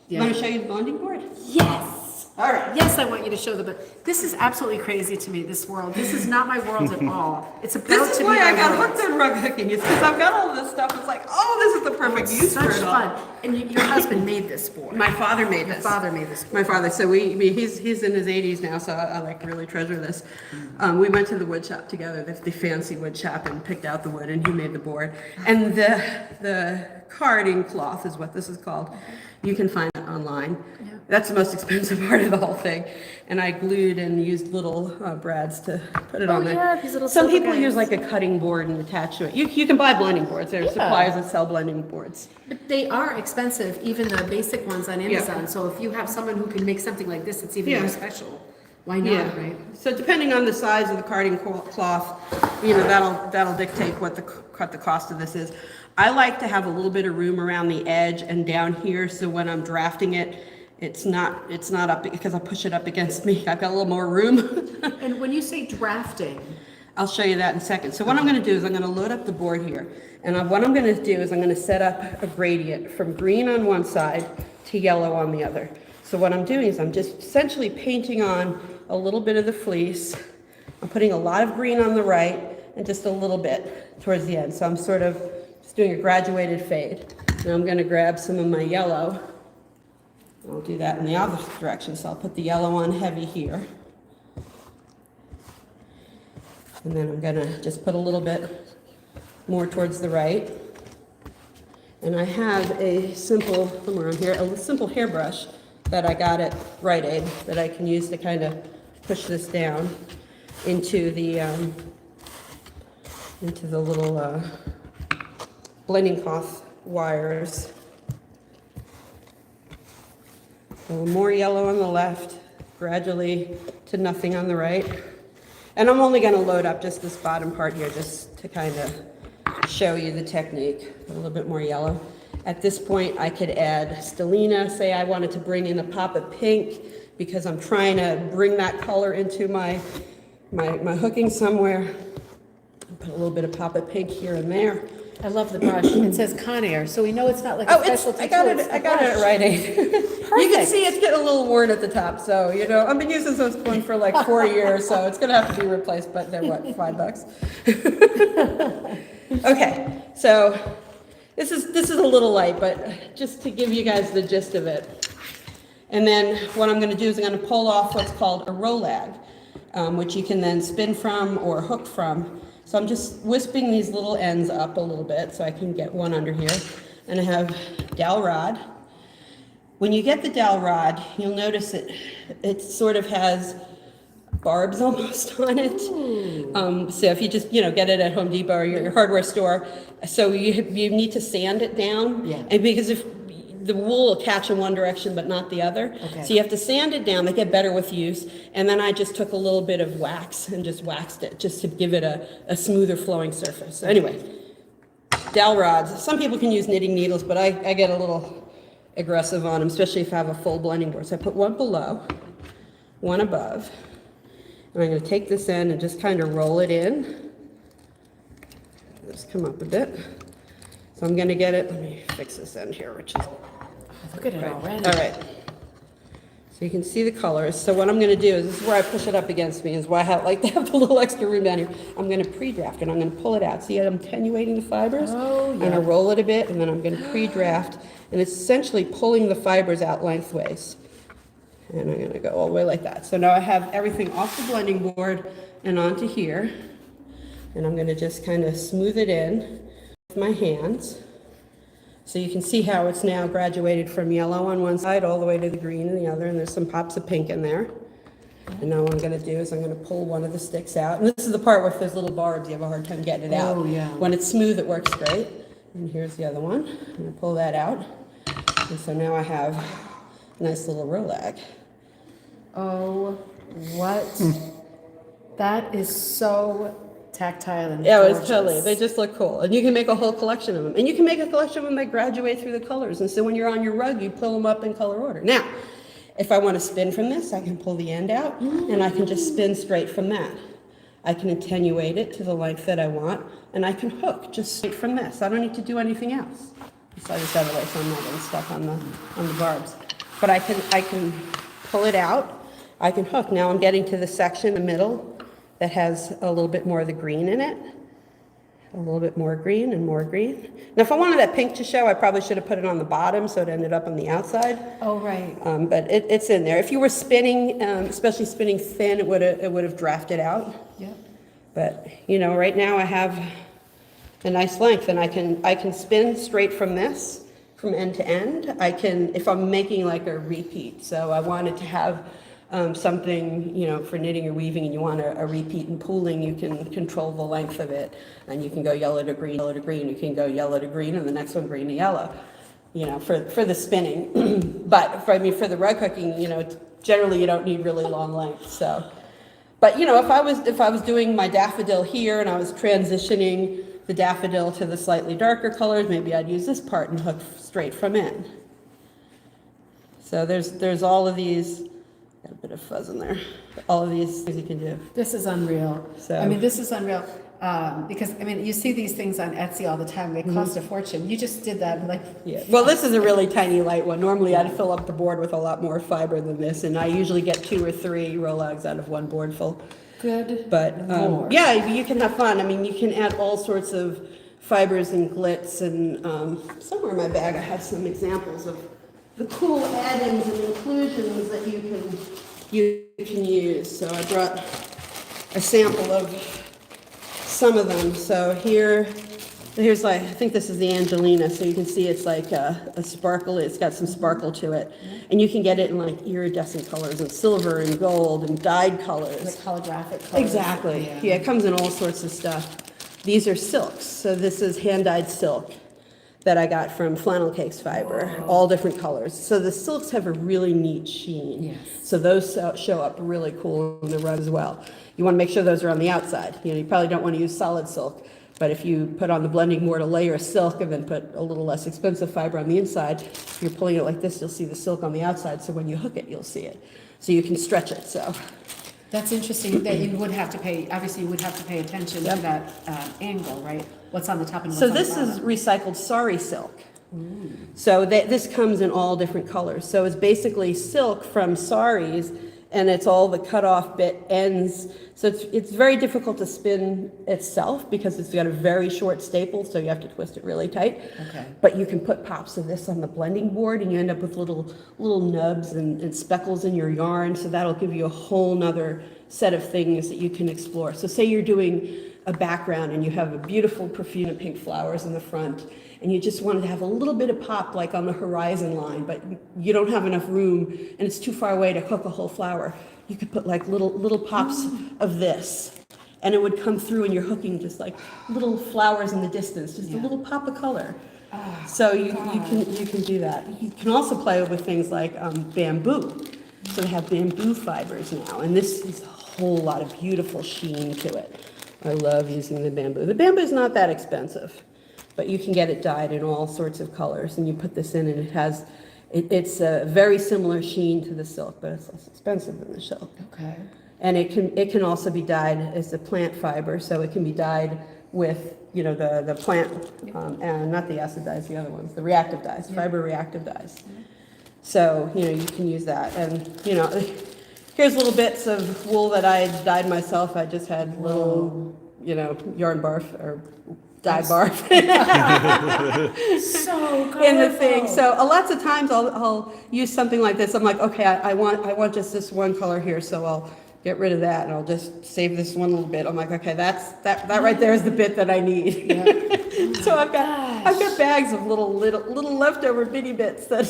Yeah. Want to show you the blending board? Yes. All right. Yes, I want you to show them, but this is absolutely crazy to me, this world. This is not my world at all. It's about This is to be why I my got world. hooked on rug hooking. It's because I've got all this stuff. It's like, oh, this is the perfect use Such for it all. fun. And your husband made this board. My father made Your this. father made this board. My father. So he's in his 80s now, so I like really treasure this. We went to the wood shop together, the fancy wood shop, and picked out the wood, and he made the board. And the carding cloth is what this is called. You can find it online. Yeah. That's the most expensive part of the whole thing. And I glued and used little brads to put it on there. yeah, these little Some silver people use guys. like a cutting board and attach to it. You can buy blending boards. There are suppliers that sell blending boards. But they are expensive, even the basic ones on Amazon. So if you have someone who can make something like this, it's even Yeah. more special. Why not, right? So depending on the size of the carding cloth, that'll dictate what the cost of this is. I like to have a little bit of room around the edge and down here, so when I'm drafting it, it's not up because I push it up against me. I've got a little more room. And when you say drafting, I'll show you that in a second. So what I'm going to do is I'm going to load up the board here, and what I'm going to do is I'm going to set up a gradient from green on one side to yellow on the other. So what I'm doing is I'm just essentially painting on a little bit of the fleece. I'm putting a lot of green on the right and just a little bit towards the end. So I'm sort of just doing a graduated fade. Now I'm going to grab some of my yellow. I'll do that in the opposite direction. So I'll put the yellow on heavy here. And then I'm going to just put a little bit more towards the right. And I have a simple, somewhere on here, a simple hairbrush that I got at Rite Aid that I can use to kind of push this down into the little blending cloth wires. A little more yellow on the left, gradually to nothing on the right. And I'm only gonna load up just this bottom part here, just to kind of show you the technique, a little bit more yellow. At this point, I could add stellina, say I wanted to bring in a pop of pink, because I'm trying to bring that color into my hooking somewhere. Put a little bit of pop of pink here and there. I love the brush. It says Conair, so we know it's not like a Oh, specialty I got tool, it. it's I the got it brush. right. You can see it's getting a little worn at the top. So I've been using this one for like 4 years, so it's gonna have to be replaced. But they're what, $5? Okay, so this is a little light, but just to give you guys the gist of it. And then what I'm going to do is I'm going to pull off what's called a rolag, which you can then spin from or hook from. So I'm just wisping these little ends up a little bit so I can get one under here. And I have dowel rod. When you get the dowel rod, you'll notice it sort of has barbs almost on it. So if you just get it at Home Depot or your hardware store, so you need to sand it down. Yeah. And because if the wool will catch in one direction but not the other. Okay. So you have to sand it down. They get better with use. And then I just took a little bit of wax and just waxed it just to give it a smoother flowing surface. So anyway, dowel rods. Some people can use knitting needles, but I get a little aggressive on them, especially if I have a full blending board. So I put one below, one above. And I'm going to take this end and just kind of roll it in. Just come up a bit. So I'm going to get it. Let me fix this end here, which is Look at it right. already. All right. So you can see the colors. So what I'm going to do is, this is where I push it up against me, is why I like to have the little extra room down here. I'm going to pre-draft it. I'm going to pull it out. See, I'm attenuating the fibers. Oh, I'm yeah. going to roll it a bit, and then I'm going to pre-draft. And it's essentially pulling the fibers out lengthways. And I'm going to go all the way like that. So now I have everything off the blending board and onto here. And I'm going to just kind of smooth it in with my hands. So you can see how it's now graduated from yellow on one side all the way to the green in the other, and there's some pops of pink in there. And now what I'm going to do is I'm going to pull one of the sticks out. And this is the part where if there's little barbs, you have a hard time getting it out. Oh, yeah. When it's smooth, it works great. And here's the other one. I'm going to pull that out. And so now I have a nice little rolag. Oh, what? That is so tactile and Yeah, gorgeous. it's totally. They just look cool. And you can make a whole collection of them. And you can make a collection of them that graduate through the colors. And so when you're on your rug, you pull them up in color order. Now, if I want to spin from this, I can pull the end out, and I can just spin straight from that. I can attenuate it to the length that I want, and I can hook just straight from this. I don't need to do anything else. Slide this out of the way so I'm not getting stuck on the barbs. But I can pull it out. I can hook. Now I'm getting to the section in the middle that has a little bit more of the green in it. A little bit more green and more green. Now if I wanted that pink to show, I probably should have put it on the bottom so it ended up on the outside. Oh, right. But it's in there. If you were spinning, especially spinning thin, it would have drafted out. Yep. But right now I have a nice length, and I can spin straight from this, from end to end. I can, if I'm making like a repeat, so I wanted to have something, for knitting or weaving, and you want a repeat and pooling, you can control the length of it, and you can go yellow to green, you can go yellow to green, and the next one green to yellow, for the spinning. But for the rug hooking, generally you don't need really long length. So, but if I was doing my daffodil here and I was transitioning the daffodil to the slightly darker colors, maybe I'd use this part and hook straight from in. So there's all of these. Got a bit of fuzz in there. All of these things you can do. This is unreal. So- This is unreal. Because, you see these things on Etsy all the time. They cost a fortune. You just did that, Yeah. Well, this is a really tiny light one. Normally I'd fill up the board with a lot more fiber than this, and I usually get 2 or 3 rolags out of one board full. good. But Lord. yeah, you can have fun. You can add all sorts of fibers and glitz, and somewhere in my bag I have some examples of the cool add-ins and inclusions that you can use. So I brought a sample of some of them. So here's I think this is the Angelina. So you can see it's like a sparkle. It's got some sparkle to it, and you can get it in like iridescent colors and silver and gold and dyed colors. Like holographic colors. Exactly. Yeah, it comes in all sorts of stuff. These are silks. So this is hand-dyed silk. that I got from flannel cakes fiber, all different colors. So the silks have a really neat sheen. Yes. So those show up really cool in the rug as well. You want to make sure those are on the outside. You probably don't want to use solid silk, but if you put on the blending board a layer of silk and then put a little less expensive fiber on the inside, if you're pulling it like this, you'll see the silk on the outside, so when you hook it, you'll see it. So you can stretch it, so. That's interesting that you would have to pay, obviously you would have to pay attention to that angle, right? What's on the top and what's So on the this bottom. is recycled sari silk. So this comes in all different colors. So it's basically silk from saris, and it's all the cut off bit ends. So it's very difficult to spin itself because it's got a very short staple, so you have to twist it really tight. Okay. But you can put pops of this on the blending board, and you end up with little nubs and speckles in your yarn. So that'll give you a whole nother set of things that you can explore. So say you're doing a background and you have a beautiful profusion of pink flowers in the front, and you just wanted to have a little bit of pop like on the horizon line, but you don't have enough room and it's too far away to hook a whole flower. You could put like little pops of this, and it would come through, and you're hooking just like little flowers in the distance, just a little pop of color. So you can do that. You can also play with things like bamboo. So they have bamboo fibers now, and this is a whole lot of beautiful sheen to it. I love using the bamboo. The bamboo is not that expensive, but you can get it dyed in all sorts of colors, and you put this in, and it's a very similar sheen to the silk, but it's less expensive than the silk. Okay. And it can also be dyed as a plant fiber, so it can be dyed with the plant and not the acid dyes, the other ones, the reactive dyes, fiber reactive dyes. So you can use that, and here's little bits of wool that I dyed myself. I just had little yarn barf or dye barf So colorful. in the thing. So lots of times I'll use something like this. I'm like, okay, I want just this one color here, so I'll get rid of that and I'll just save this one little bit. I'm like, okay, that right there is the bit that I need. So I've got bags of little leftover bitty bits that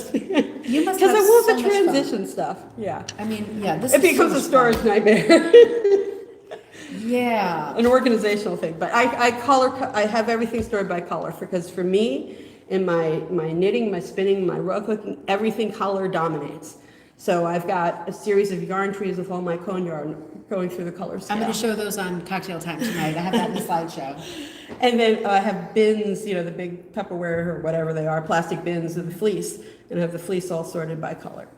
You must because have I want so the much fun. transition stuff. Yeah, I mean, yeah, this it is becomes so a much storage fun. nightmare. Yeah. An organizational thing, but I have everything stored by color because for me, in my knitting, my spinning, my rug hooking, everything color dominates. So I've got a series of yarn trees with all my cone yarn going through the color scale. I'm going to show those on Cocktail Time tonight. I have that in the slideshow. And then I have bins, the big Tupperware or whatever they are, plastic bins of the fleece, and I have the fleece all sorted by color.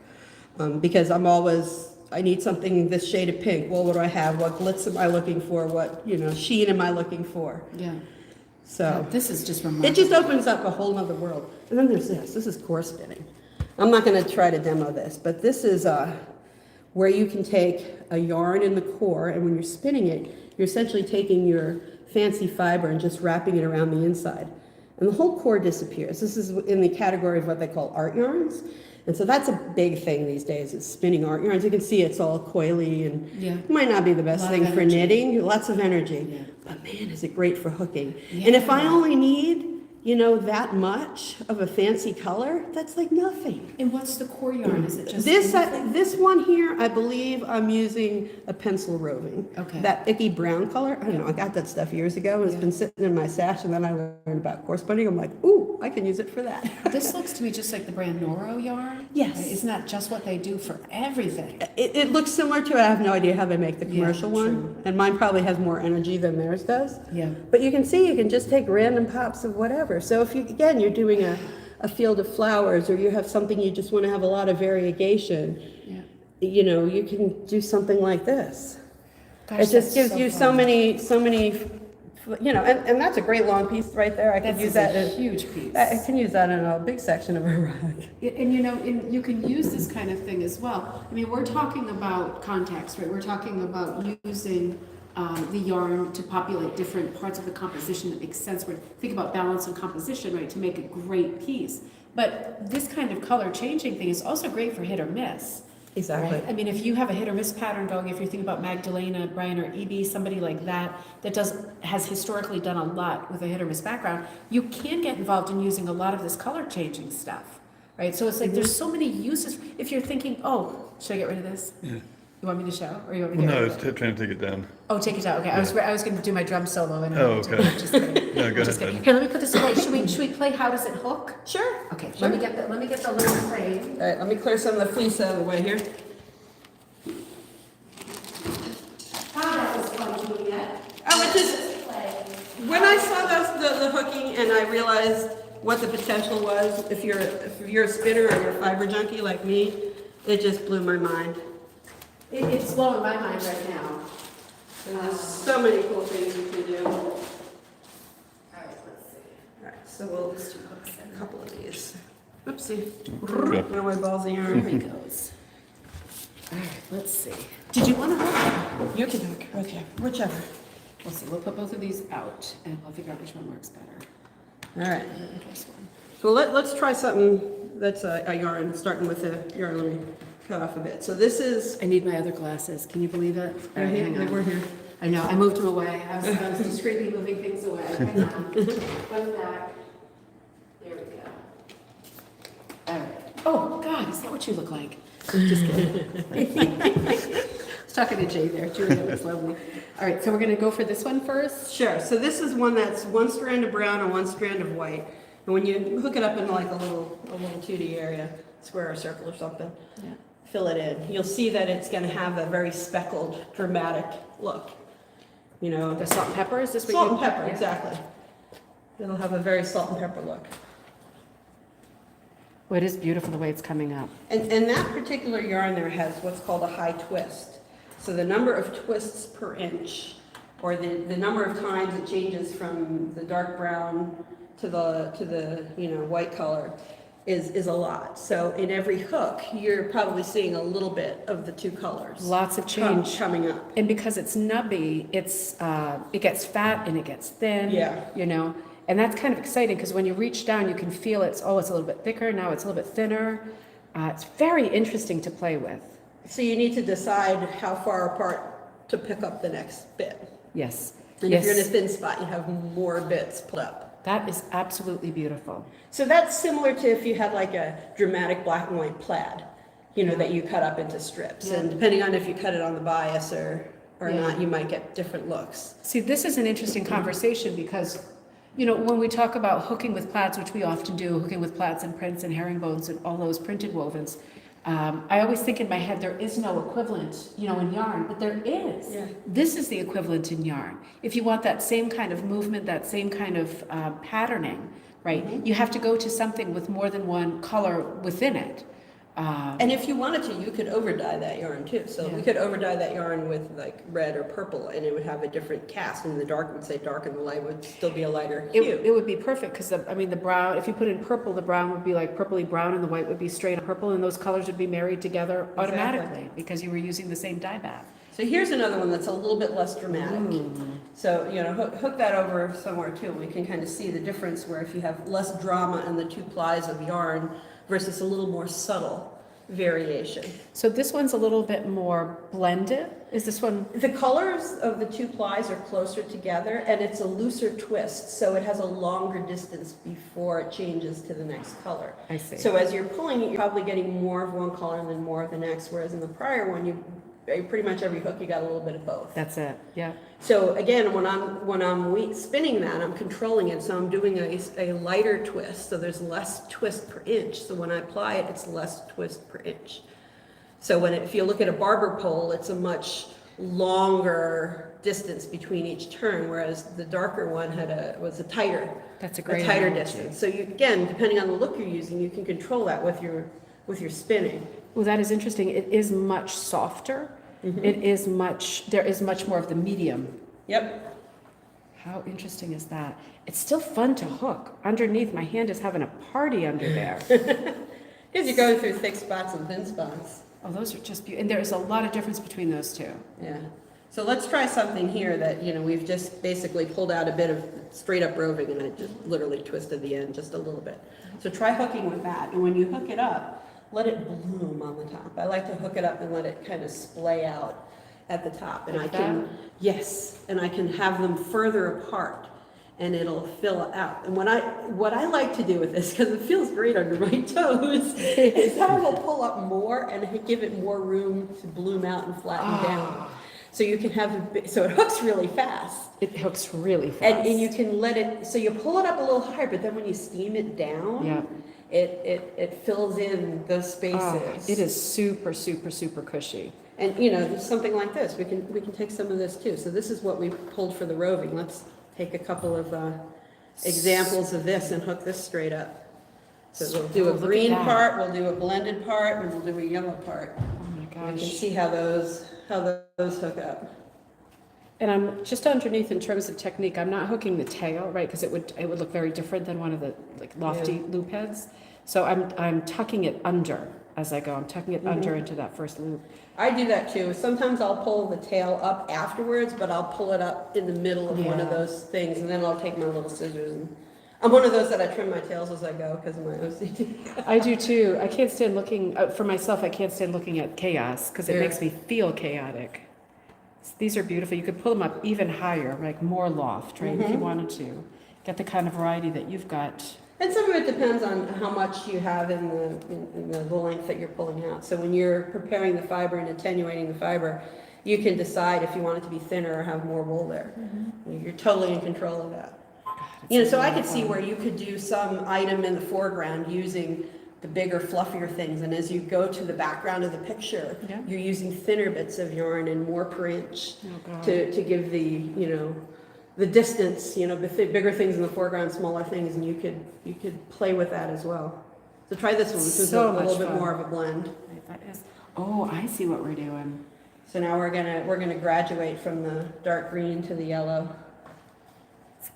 Because I need something this shade of pink. Well, what do I have? What glitz am I looking for? What, sheen am I looking for? Yeah. So This is just remarkable. it just opens up a whole nother world. And then there's this. This is core spinning. I'm not going to try to demo this, but this is where you can take a yarn in the core, and when you're spinning it, you're essentially taking your fancy fiber and just wrapping it around the inside. And the whole core disappears. This is in the category of what they call art yarns. And so that's a big thing these days, is spinning art yarns. You can see it's all coily and might not be the best thing for knitting, lots of energy. Yeah. But man, is it great for hooking. Yeah. And if I only need, that much of a fancy color, that's like nothing. And what's the core yarn? Is it just this one here, I believe I'm using a pencil roving. Okay. That icky brown color, I don't know, I got that stuff years ago, and it's been sitting in my stash, and then I learned about core spinning. I'm like, ooh, I can use it for that. This looks to me just like the brand Noro yarn. Yes. Right? Isn't that just what they do for everything? It looks similar to it. I have no idea how they make the commercial one, and mine probably has more energy than theirs does. Yeah. But you can see, you can just take random pops of whatever. So if you're doing a field of flowers, or you have something you just want to have a lot of variegation, you can do something like this. Gosh, It just gives so you fun. so many, and that's a great long piece right there. I could use that a in, huge piece. I can use that in a big section of a rug. And you can use this kind of thing as well. I mean, we're talking about context, right? We're talking about using the yarn to populate different parts of the composition that makes sense. We're thinking about balance and composition, right, to make a great piece. But this kind of color changing thing is also great for hit or miss. Exactly. Right? I mean, if you have a hit or miss pattern going, if you're thinking about Magdalena, Brian, or Evie, somebody like that has historically done a lot with a hit or miss background, you can get involved in using a lot of this color changing stuff, right? So it's like there's so many uses. If you're thinking, oh, should I get rid of this? Yeah. You want me to show, or you want me to? Well, no, I get was rid of it? trying to take it down. Oh, take it out. Okay, I was going to do my drum solo and. Oh, okay. Just kidding. No, go Just ahead. kidding. Here, let me put this away. Should we play How Does It Hook? Sure. Okay, Sure. let me get the little frame. All right, let me clear some of the fleece out of the way here. That was fun doing it. Oh, it just, when I saw the hooking and I realized what the potential was, if you're a spinner or you're a fiber junkie like me, it just blew my mind. It's blowing my mind right now. There's so many cool things you can do. All All right, let's see. right, so we'll just do a couple of these. Oopsie. Okay. Where my ballsy Here arm. he goes. All right, let's see. Did you want to hook? You can hook. Okay, whichever. We'll see. We'll put both of these out, and we'll figure out which one works better. All right. This one. So let's try something that's a yarn, starting with the yarn. Let me cut off a bit. So this is. I need my other glasses. Can you believe it? All right, hang on. We're here. I know. I moved them away. I was discreetly moving things away. Hang on. One back. There we go. All right. Oh God, is that what you look like? Just kidding. I was talking to Jay there. Julie, that was lovely. All right, so we're going to go for this one first. Sure. So this is one that's one strand of brown and one strand of white. And when you hook it up into like a little 2D area, square or circle or something, Yeah. fill it in. You'll see that it's going to have a very speckled, dramatic look. You know, The salt and pepper, is this what salt you- and pepper, Yeah. exactly. It'll have a very salt and pepper look. Well, it is beautiful the way it's coming up. And that particular yarn there has what's called a high twist. So the number of twists per inch, or the number of times it changes from the dark brown to the white color is a lot. So in every hook, you're probably seeing a little bit of the two colors. Lots of change. Coming up. And because it's nubby, it gets fat and it gets thin. Yeah. You know, and that's kind of exciting because when you reach down, you can feel it's a little bit thicker. Now it's a little bit thinner. It's very interesting to play with. So you need to decide how far apart to pick up the next bit. Yes. And yes. if you're in a thin spot, you have more bits put up. That is absolutely beautiful. So that's similar to if you had like a dramatic black and white plaid, that you cut up into strips. Yeah. And depending on if you cut it on the bias or Yeah. not, you might get different looks. See, this is an interesting conversation because, when we talk about hooking with plaids, which we often do, hooking with plaids and prints and herringbones and all those printed wovens, I always think in my head there is no equivalent, in yarn, but there is. Yeah. This is the equivalent in yarn. If you want that same kind of movement, that same kind of patterning, right, you have to go to something with more than one color within it. And if you wanted to, you could over-dye that yarn too. So Yeah. we could over-dye that yarn with like red or purple and it would have a different cast. And the dark would say dark and the light would still be a lighter hue. It would be perfect because the brown, if you put in purple, the brown would be like purpley brown and the white would be straight up purple and those colors would be married together automatically because you were using the same dye bath. So here's another one that's a little bit less dramatic. So, hook that over somewhere too. We can kind of see the difference where if you have less drama in the two plies of yarn versus a little more subtle variation. So this one's a little bit more blended. Is this one? The colors of the two plies are closer together and it's a looser twist. So it has a longer distance before it changes to the next color. I see. So as you're pulling it, you're probably getting more of one color and then more of the next. Whereas in the prior one, pretty much every hook you got a little bit of both. That's it. Yeah. So again, when I'm spinning that, I'm controlling it. So I'm doing a lighter twist. So there's less twist per inch. So when I apply it, it's less twist per inch. So if you look at a barber pole, it's a much longer distance between each turn, whereas the darker one was a tighter. That's a great tighter analogy. distance. So again, depending on the look you're using, you can control that with your spinning. Well, that is interesting. It is much softer. There is much more of the medium. Yep. How interesting is that? It's still fun to hook. Underneath, my hand is having a party under there. Because you're going through thick spots and thin spots. Oh, those are just beautiful. And there's a lot of difference between those two. Yeah. So let's try something here that, we've just basically pulled out a bit of straight up roving and I just literally twisted the end just a little bit. So try hooking with that. And when you hook it up, let it bloom on the top. I like to hook it up and let it kind of splay out at the top. And Like I can, yes, and I can have them further apart. and it'll fill it out. And what I like to do with this, because it feels great under my toes, is how it'll pull up more and give it more room to bloom out and flatten down. So you can have, so it hooks really fast. It hooks really fast. And you can let it, so you pull it up a little higher, but then when you steam it down, Yeah. it fills in those spaces. Oh, it is super, super, super cushy. And something like this, we can take some of this too. So this is what we pulled for the roving. Let's take a couple of examples of this and hook this straight up. So we'll do a Look at green that. part, we'll do a blended part, and we'll do a yellow part. Oh my You can gosh. see how those hook up. And I'm just underneath in terms of technique, I'm not hooking the tail, right? Because it would look very different than one of the like lofty Yeah. loop heads. So I'm tucking it under as I go. I'm tucking it under Mhm. into that first loop. I do that too. Sometimes I'll pull the tail up afterwards, but I'll pull it up in the middle of one of Yeah. those things, and then I'll take my little scissors and. I'm one of those that I trim my tails as I go because of my OCD. I do too. I can't stand looking, for myself, I can't stand looking at chaos because it Yeah. makes me feel chaotic. These are beautiful. You could pull them up even higher, like more loft, right? If you Mhm. wanted to. Get the kind of variety that you've got. And some of it depends on how much you have in the length that you're pulling out. So when you're preparing the fiber and attenuating the fiber, you can decide if you want it to be thinner or have more wool there. You're totally in control of that. So I could see where you could do some item in the foreground using the bigger, fluffier things, and as you go to the background of the picture, Yeah. you're using thinner bits of yarn and more per inch Oh, God. to give the distance, bigger things in the foreground, smaller things, and you could play with that as well. So try this one, this is So a much little bit fun. more of a blend. That is, oh, I see what we're doing. So now we're gonna graduate from the dark green to the yellow.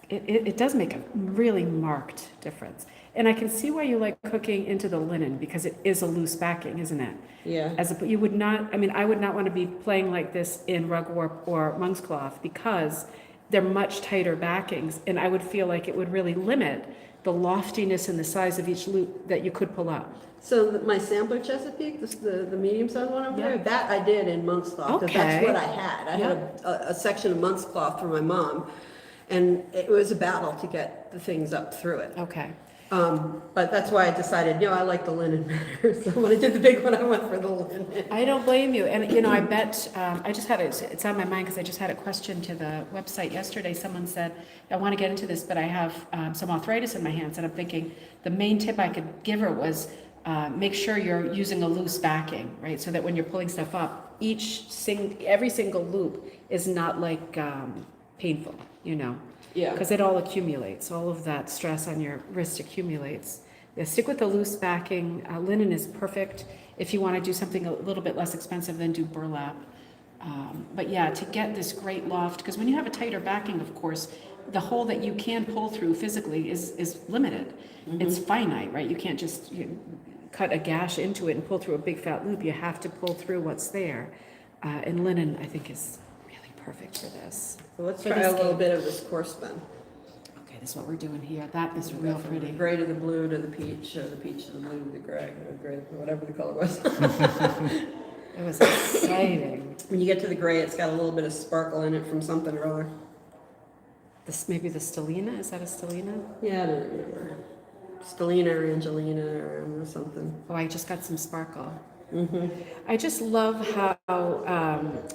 It does make a really marked difference. And I can see why you like cooking into the linen because it is a loose backing, isn't it? Yeah. You would not, I would not want to be playing like this in rug warp or monk's cloth because they're much tighter backings, and I would feel like it would really limit the loftiness and the size of each loop that you could pull out. So my sampler Chesapeake, the medium sized one over Yeah. there, that I did in monk's cloth, because Okay. that's what I had. I had a section of monk's cloth for my mom, and it was a battle to get the things up through it. Okay. But that's why I decided, I like the linen better. So when I did the big one, I went for the linen. I don't blame you. And, I bet, I just had it's on my mind because I just had a question to the website yesterday. Someone said, I want to get into this, but I have some arthritis in my hands. And I'm thinking the main tip I could give her was make sure you're using a loose backing, right? So that when you're pulling stuff up, every single loop is not like painful, Yeah. because it all accumulates. All of that stress on your wrist accumulates. Yeah, stick with the loose backing. Linen is perfect. If you want to do something a little bit less expensive, then do burlap. But yeah, to get this great loft, because when you have a tighter backing, of course, the hole that you can pull through physically is limited. It's finite, right? You can't just cut a gash into it and pull through a big fat loop. You have to pull through what's there. And linen, I think, is really perfect for this. So let's For try this a little game. bit of this coarse then. Okay, this is what we're doing here. That is real From the pretty. gray to the blue to the peach, or the peach to the blue to the gray, or gray, whatever the color was. It was exciting. When you get to the gray, it's got a little bit of sparkle in it from something or other. Maybe the Stellina, is that a Stellina? Yeah, I don't remember. Stellina or Angelina or something. Oh, I just got some sparkle. Mm-hmm. I just love how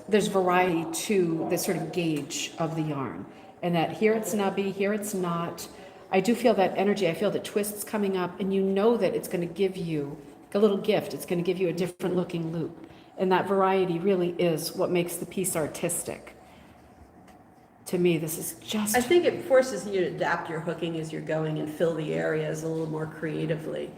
there's variety to the sort of gauge of the yarn, and that here it's nubby, here it's not. I do feel that energy. I feel the twists coming up, and that it's going to give you a little gift. It's going to give you a different looking loop, and that variety really is what makes the piece artistic. To me, this is just. I think it forces you to adapt your hooking as you're going and fill the areas a little more creatively.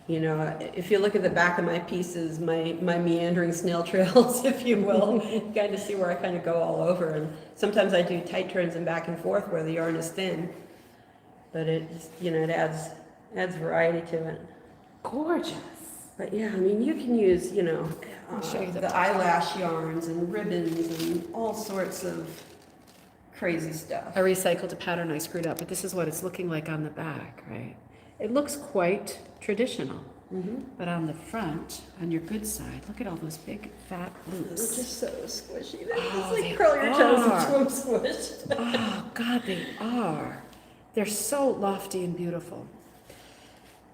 Yeah. If you look at the back of my pieces, my meandering snail trails, if you will, you kind of see where I kind of go all over. And sometimes I do tight turns and back and forth where the yarn is thin, but it just, it adds variety to it. Gorgeous. But yeah, you can use, I'll show you the eyelash yarns and ribbons and all sorts of crazy stuff. I recycled a pattern I screwed up, but this is what it's looking like on the back, right? It looks quite traditional, but on the front, on your good side, look at all those big fat They're loops. just so squishy. They Oh, just they curl your toes are. and swim squished. Oh God, they are. They're so lofty and beautiful.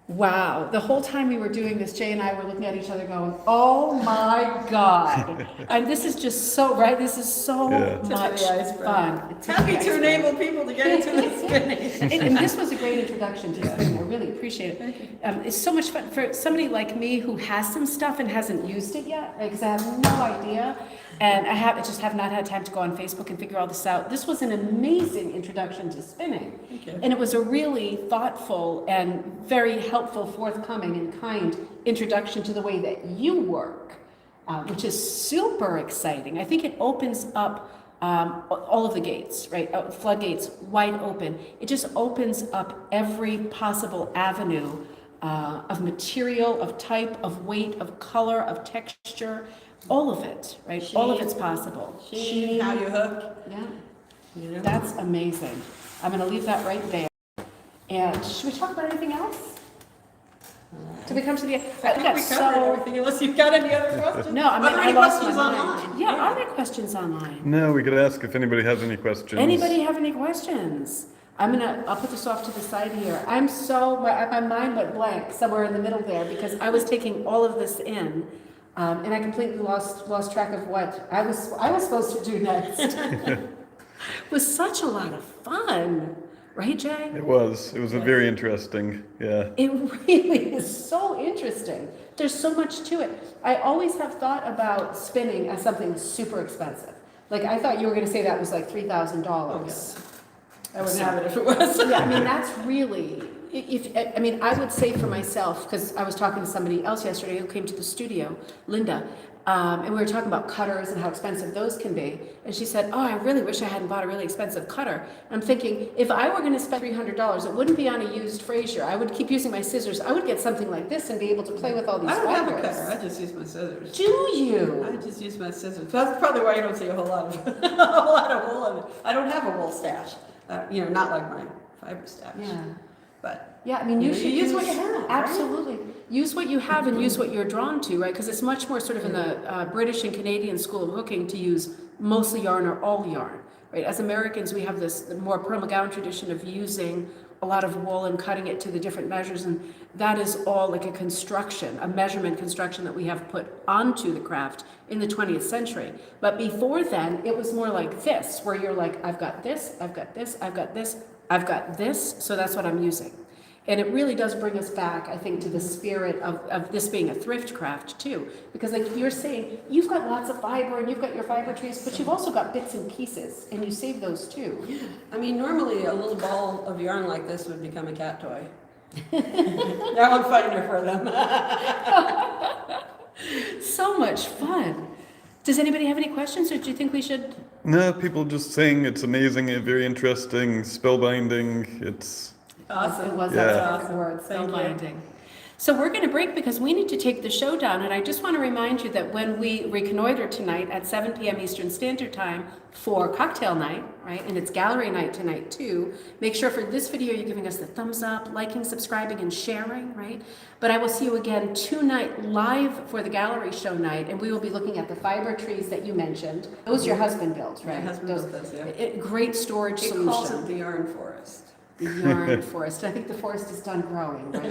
Wow. The whole time we were doing this, Jay and I were looking at each other going, oh my God. And this is just so, right? This is so much fun. Happy to enable people to get into the spinning. And this was a great introduction to spinning. I really appreciate it. It's so much fun for somebody like me who has some stuff and hasn't used it yet, because I have no idea. And I just have not had time to go on Facebook and figure all this out. This was an amazing introduction to spinning. And it was a really thoughtful and very helpful, forthcoming and kind introduction to the way that you work, which is super exciting. I think it opens up all of the gates, right? Floodgates wide open. It just opens up every possible avenue of material, of type, of weight, of color, of texture. All of it, right? Sheen. All of it's possible. Sheen, how you hook. Yeah. You know? That's amazing. I'm going to leave that right there. And should we talk about anything else? Did we come to the end? I think we covered everything, unless you've got any other questions. No, I mean, Are there I any lost my questions mind. online? Yeah, are there questions online? No, we could ask if anybody has any questions. Anybody have any questions? I'll put this off to the side here. My mind went blank somewhere in the middle there because I was taking all of this in. And I completely lost track of what I was supposed to do next. It was such a lot of fun, right, Jay? It was very interesting, yeah. It really is so interesting. There's so much to it. I always have thought about spinning as something super expensive. Like I thought you were going to say that was like $3,000. I wouldn't have it if it was. Yeah, I mean that's really. I would say for myself, because I was talking to somebody else yesterday who came to the studio, Linda, and we were talking about cutters and how expensive those can be. And she said, oh, I really wish I hadn't bought a really expensive cutter. I'm thinking, if I were going to spend $300, it wouldn't be on a used Frazier. I would keep using my scissors. I would get something like this and be able to play with all these I don't have a fibers. cutter, I just use my scissors. Do you? I just use my scissors. That's probably why you don't see a whole lot of wool in it. I don't have a wool stash. Not like my fiber stash. Yeah. But Yeah, I mean, you should use what you have. Right? Absolutely. Use what you have and use what you're drawn to, right? Because it's much more sort of in the British and Canadian school of hooking to use mostly yarn or all yarn, right? As Americans, we have this more pearl McGowan tradition of using a lot of wool and cutting it to the different measures, and that is all like a measurement construction that we have put onto the craft in the 20th century. But before then, it was more like this, where you're like, I've got this, I've got this, I've got this, I've got this, so that's what I'm using. And it really does bring us back, I think, to the spirit of this being a thrift craft too. Because like you're saying, you've got lots of fiber and you've got your fiber trees, but you've also got bits and pieces, and you save those too. Yeah. I mean, normally a little ball of yarn like this would become a cat toy. That one finder for them. So much fun. Does anybody have any questions, or do you think we should? No, people just saying it's amazing, very interesting, spellbinding, it's... Awesome. It was Yeah. that perfect word, spellbinding. So we're going to break because we need to take the show down, and I just want to remind you that when we reconnoiter tonight at 7 p.m. Eastern Standard Time for cocktail night, right, and it's gallery night tonight too, make sure for this video you're giving us the thumbs up, liking, subscribing, and sharing, right? But I will see you again tonight live for the gallery show night, and we will be looking at the fiber trees that you mentioned. Those your husband built, right? My husband built those, yeah. Great storage He solution. calls it the yarn forest. The yarn forest. I think the forest is done growing, right?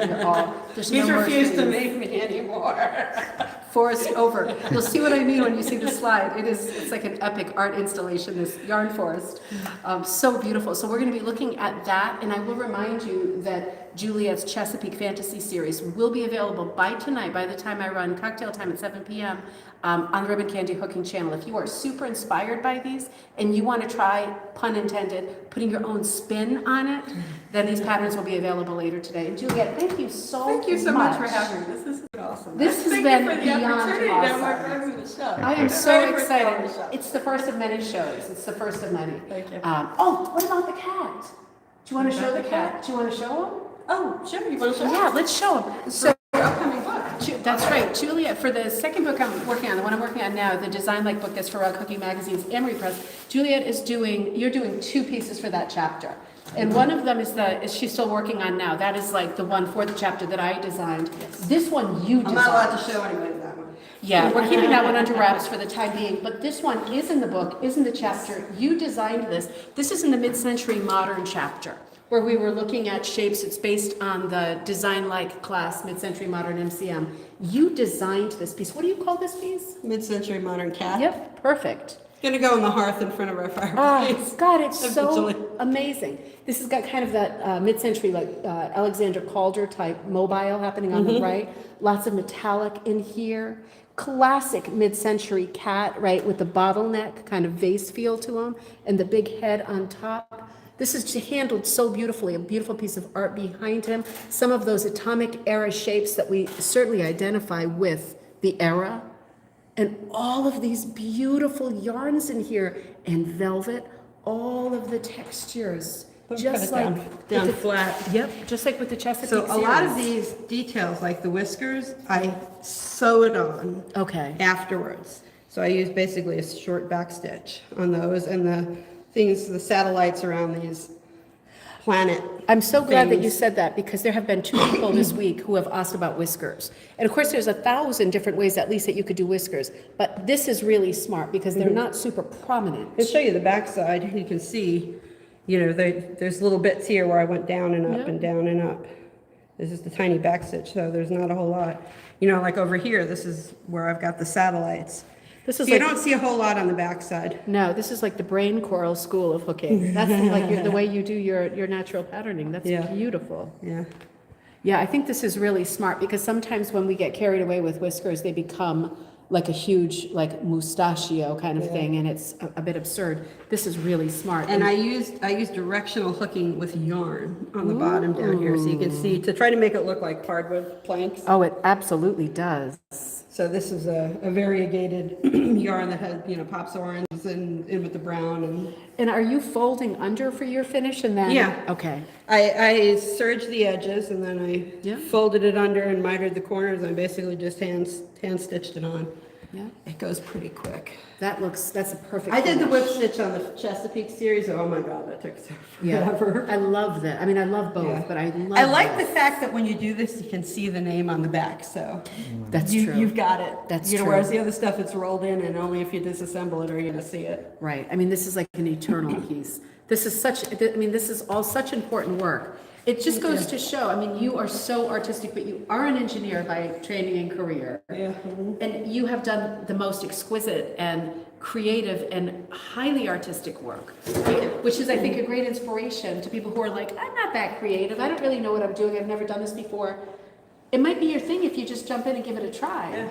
There's He's no more refused to trees. make me anymore. Forest over. You'll see what I mean when you see the slide. It's like an epic art installation, this yarn forest. So beautiful. So we're going to be looking at that, and I will remind you that Juliet's Chesapeake Fantasy Series will be available by tonight, by the time I run cocktail time at 7 p.m. On the Ribbon Candy Hooking channel. If you are super inspired by these and you want to try, pun intended, putting your own spin on it, then these patterns will be available later today. And Juliet, thank you so much. Thank you so much for having me. This is awesome. This has Thank been you for the beyond opportunity to have my awesome. friends in the show. I am so Very first excited. on the show. It's the first of many shows. It's the first of many. Thank you. What about the cat? Do you want to show the cat? Do you want to show him? Oh, sure. You want to show Yeah, let's show him. So your upcoming book? That's right, Juliet. For the second book I'm working on, the one I'm working on now, the Design Like book that's for Rug Cooking Magazine's Amory Press. Juliet you're doing two pieces for that chapter, and one of them is she's still working on now. That is like the one for the chapter that I designed. Yes. This one you designed. I'm not allowed to show anybody that one. Yeah, we're keeping that one under wraps for the time being, but this one is in the book, is in the chapter. You designed this. This is in the mid-century modern chapter. where we were looking at shapes. It's based on the design-like class, Mid-Century Modern MCM. You designed this piece. What do you call this piece? Mid-century modern cat. Yep, perfect. Gonna go in the hearth in front of our fireplace. Oh, God, it's Eventually. so amazing. This has got kind of that mid-century, like Alexander Calder type mobile happening on the right. Lots of metallic in here. Classic mid-century cat, right, with the bottleneck kind of vase feel to him and the big head on top. This is handled so beautifully, a beautiful piece of art behind him. Some of those atomic era shapes that we certainly identify with the era. And all of these beautiful yarns in here and velvet, all of the textures, just like down with the- flat. Yep, just like with the Chesapeake So a lot of series. these details, like the whiskers, I sew it on Okay. afterwards. So I use basically a short back stitch on those, and the things, the satellites around these planet. I'm so glad that you things. said that because there have been 2 people this week who have asked about whiskers. And of course, there's 1,000 different ways at least that you could do whiskers. But this is really smart because they're not super prominent. I'll show you the back side. You can see, you know, there's little bits here where I went down and up Yep. and down and up. This is the tiny back stitch, so there's not a whole lot. You know, like over here, this is where I've got the satellites. This So is you like, don't see a whole lot on the back side. no, this is like the brain coral school of hooking. That's like the way you do your natural patterning. That's Yeah. beautiful. Yeah. Yeah, I think this is really smart because sometimes when we get carried away with whiskers, they become like a huge like mustachio kind of thing, and it's a bit absurd. This is really smart. And I used directional hooking with yarn on the bottom down here, so you can see, to try to make it look like hardwood planks. Oh, it absolutely does. So this is a variegated yarn that has, you know, pops orange in with the brown. And are you folding under for your finish and then? Yeah. Okay. I serged the edges, and then Yeah. I folded it under and mitered the corners, and I basically just hand stitched it on. Yeah. It goes pretty quick. That's a perfect. I did the finish. whip stitch on the Chesapeake series. Oh my God, that took Yeah. forever. I love that. I mean, I love both, Yeah. but I love. I like the both. fact that when you do this, you can see the name on the back. So That's you, true. you've got it. That's you know, true. Whereas the other stuff, it's rolled in, and only if you disassemble it are you going to see it. Right. I mean, this is like an eternal piece. This is such, I mean, this is all such important work. It just goes to show, I mean, you are so artistic, but you are an engineer by training and career. Yeah. And you have done the most exquisite and creative and highly artistic work, which is, I think, a great inspiration to people who are like, I'm not that creative. I don't really know what I'm doing. I've never done this before. It might be your thing if you just jump in and give it a try. Yeah.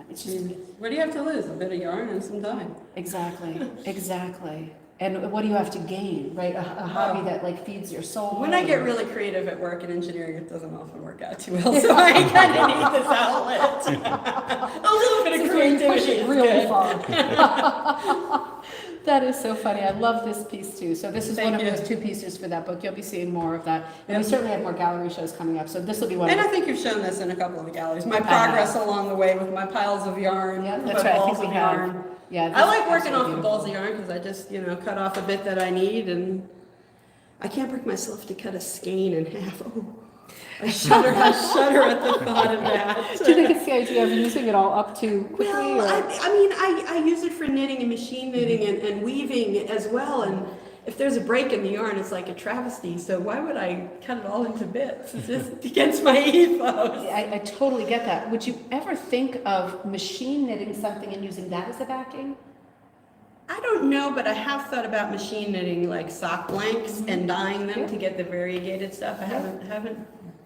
It's just, What do you have to lose? A bit of yarn and some time. exactly, exactly. And what do you have to gain, right? A hobby that like feeds your soul. When I get really creative at work in engineering, it doesn't often work out too well. So I kind of need this outlet. A little bit of creativity is really good. far. That is so funny. I love this piece too. So this is Thank one you. of those 2 pieces for that book. You'll be seeing more of that. And we certainly have more gallery shows coming up. So this will be one And of I think you've shown this in a couple of the galleries. My progress along the way with my piles of yarn, Yeah, my that's right. I think balls we of have. yarn. Yeah. I like this is working off the absolutely balls of yarn because I just, you know, cut off a bit that I need, and I can't bring myself to cut a skein in half. Oh, I shudder at the thought of that. beautiful. Do you think it's the idea of using it all up too quickly? Well, or? I mean, I use it for knitting and machine knitting and weaving as well, and if there's a break in the yarn, it's like a travesty, so why would I cut it all into bits? It's just against my ethos. I totally get that. Would you ever think of machine knitting something and using that as a backing? I don't know, but I have thought about machine knitting like sock blanks and dyeing them to get the variegated stuff. I haven't I've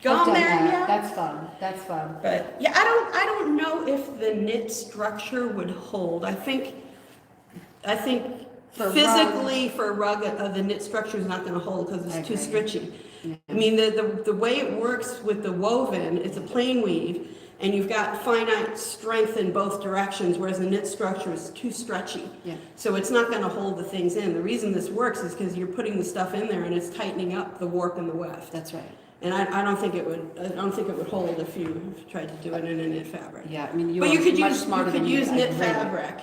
gone done there that. yet. That's fun. That's fun. But yeah, I don't know if the knit structure would hold. I think For physically for a rug, the knit structure is not going to hold because it's too agree. stretchy. I mean, the way it works with the woven, it's a plain weave, and you've got finite strength in both directions, whereas the knit structure is too stretchy. Yeah. So it's not going to hold the things in. The reason this works is because you're putting the stuff in there and it's tightening up the warp and the weft. That's right. And I don't think it would hold if you tried to do it in a knit fabric. Yeah, I mean, you But are you could much use smarter than me. use I knit agree. fabric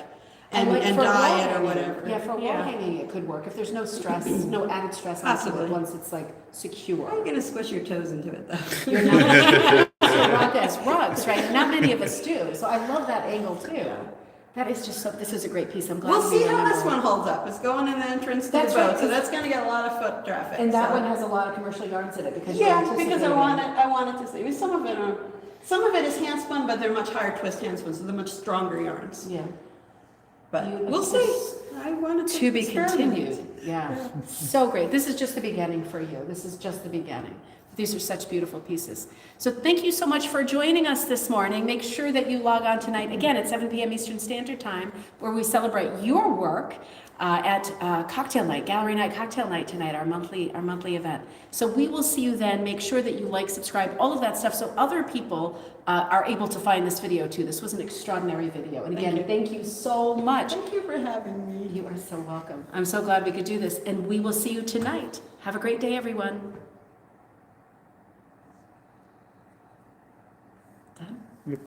and like for dye wall it or hanging. whatever. Yeah, for wall hanging, it could work if there's no stress, no added stress onto Possibly. it once it's like How are secure. you gonna squish your toes into it though? You're not rug as rugs, right? Not many of us do. So I love that angle too. That is just so, this is a great piece. I'm glad We'll we see how this remembered. one holds up. It's going in the entrance to the That's right, boat, so that's gonna get a lot of foot traffic. And that so. one has a lot of commercial yarns in it because you're Yeah, because I anticipating. wanted to see. Some of it is hand spun, but they're much higher twist hand spun, so they're much stronger yarns. Yeah. But we'll see. I wanted To be experiment. continued. Yeah. So great. This is just the beginning for you. This is just the beginning. These are such beautiful pieces. So thank you so much for joining us this morning. Make sure that you log on tonight, again, at 7 p.m. Eastern Standard Time, where we celebrate your work at Cocktail Night, Gallery Night, Cocktail Night tonight, our monthly event. So we will see you then. Make sure that you like, subscribe, all of that stuff, so other people are able to find this video too. This was an extraordinary video. And again, thank you so much. Thank you for having me. You are so welcome. I'm so glad we could do this. And we will see you tonight. Have a great day, everyone.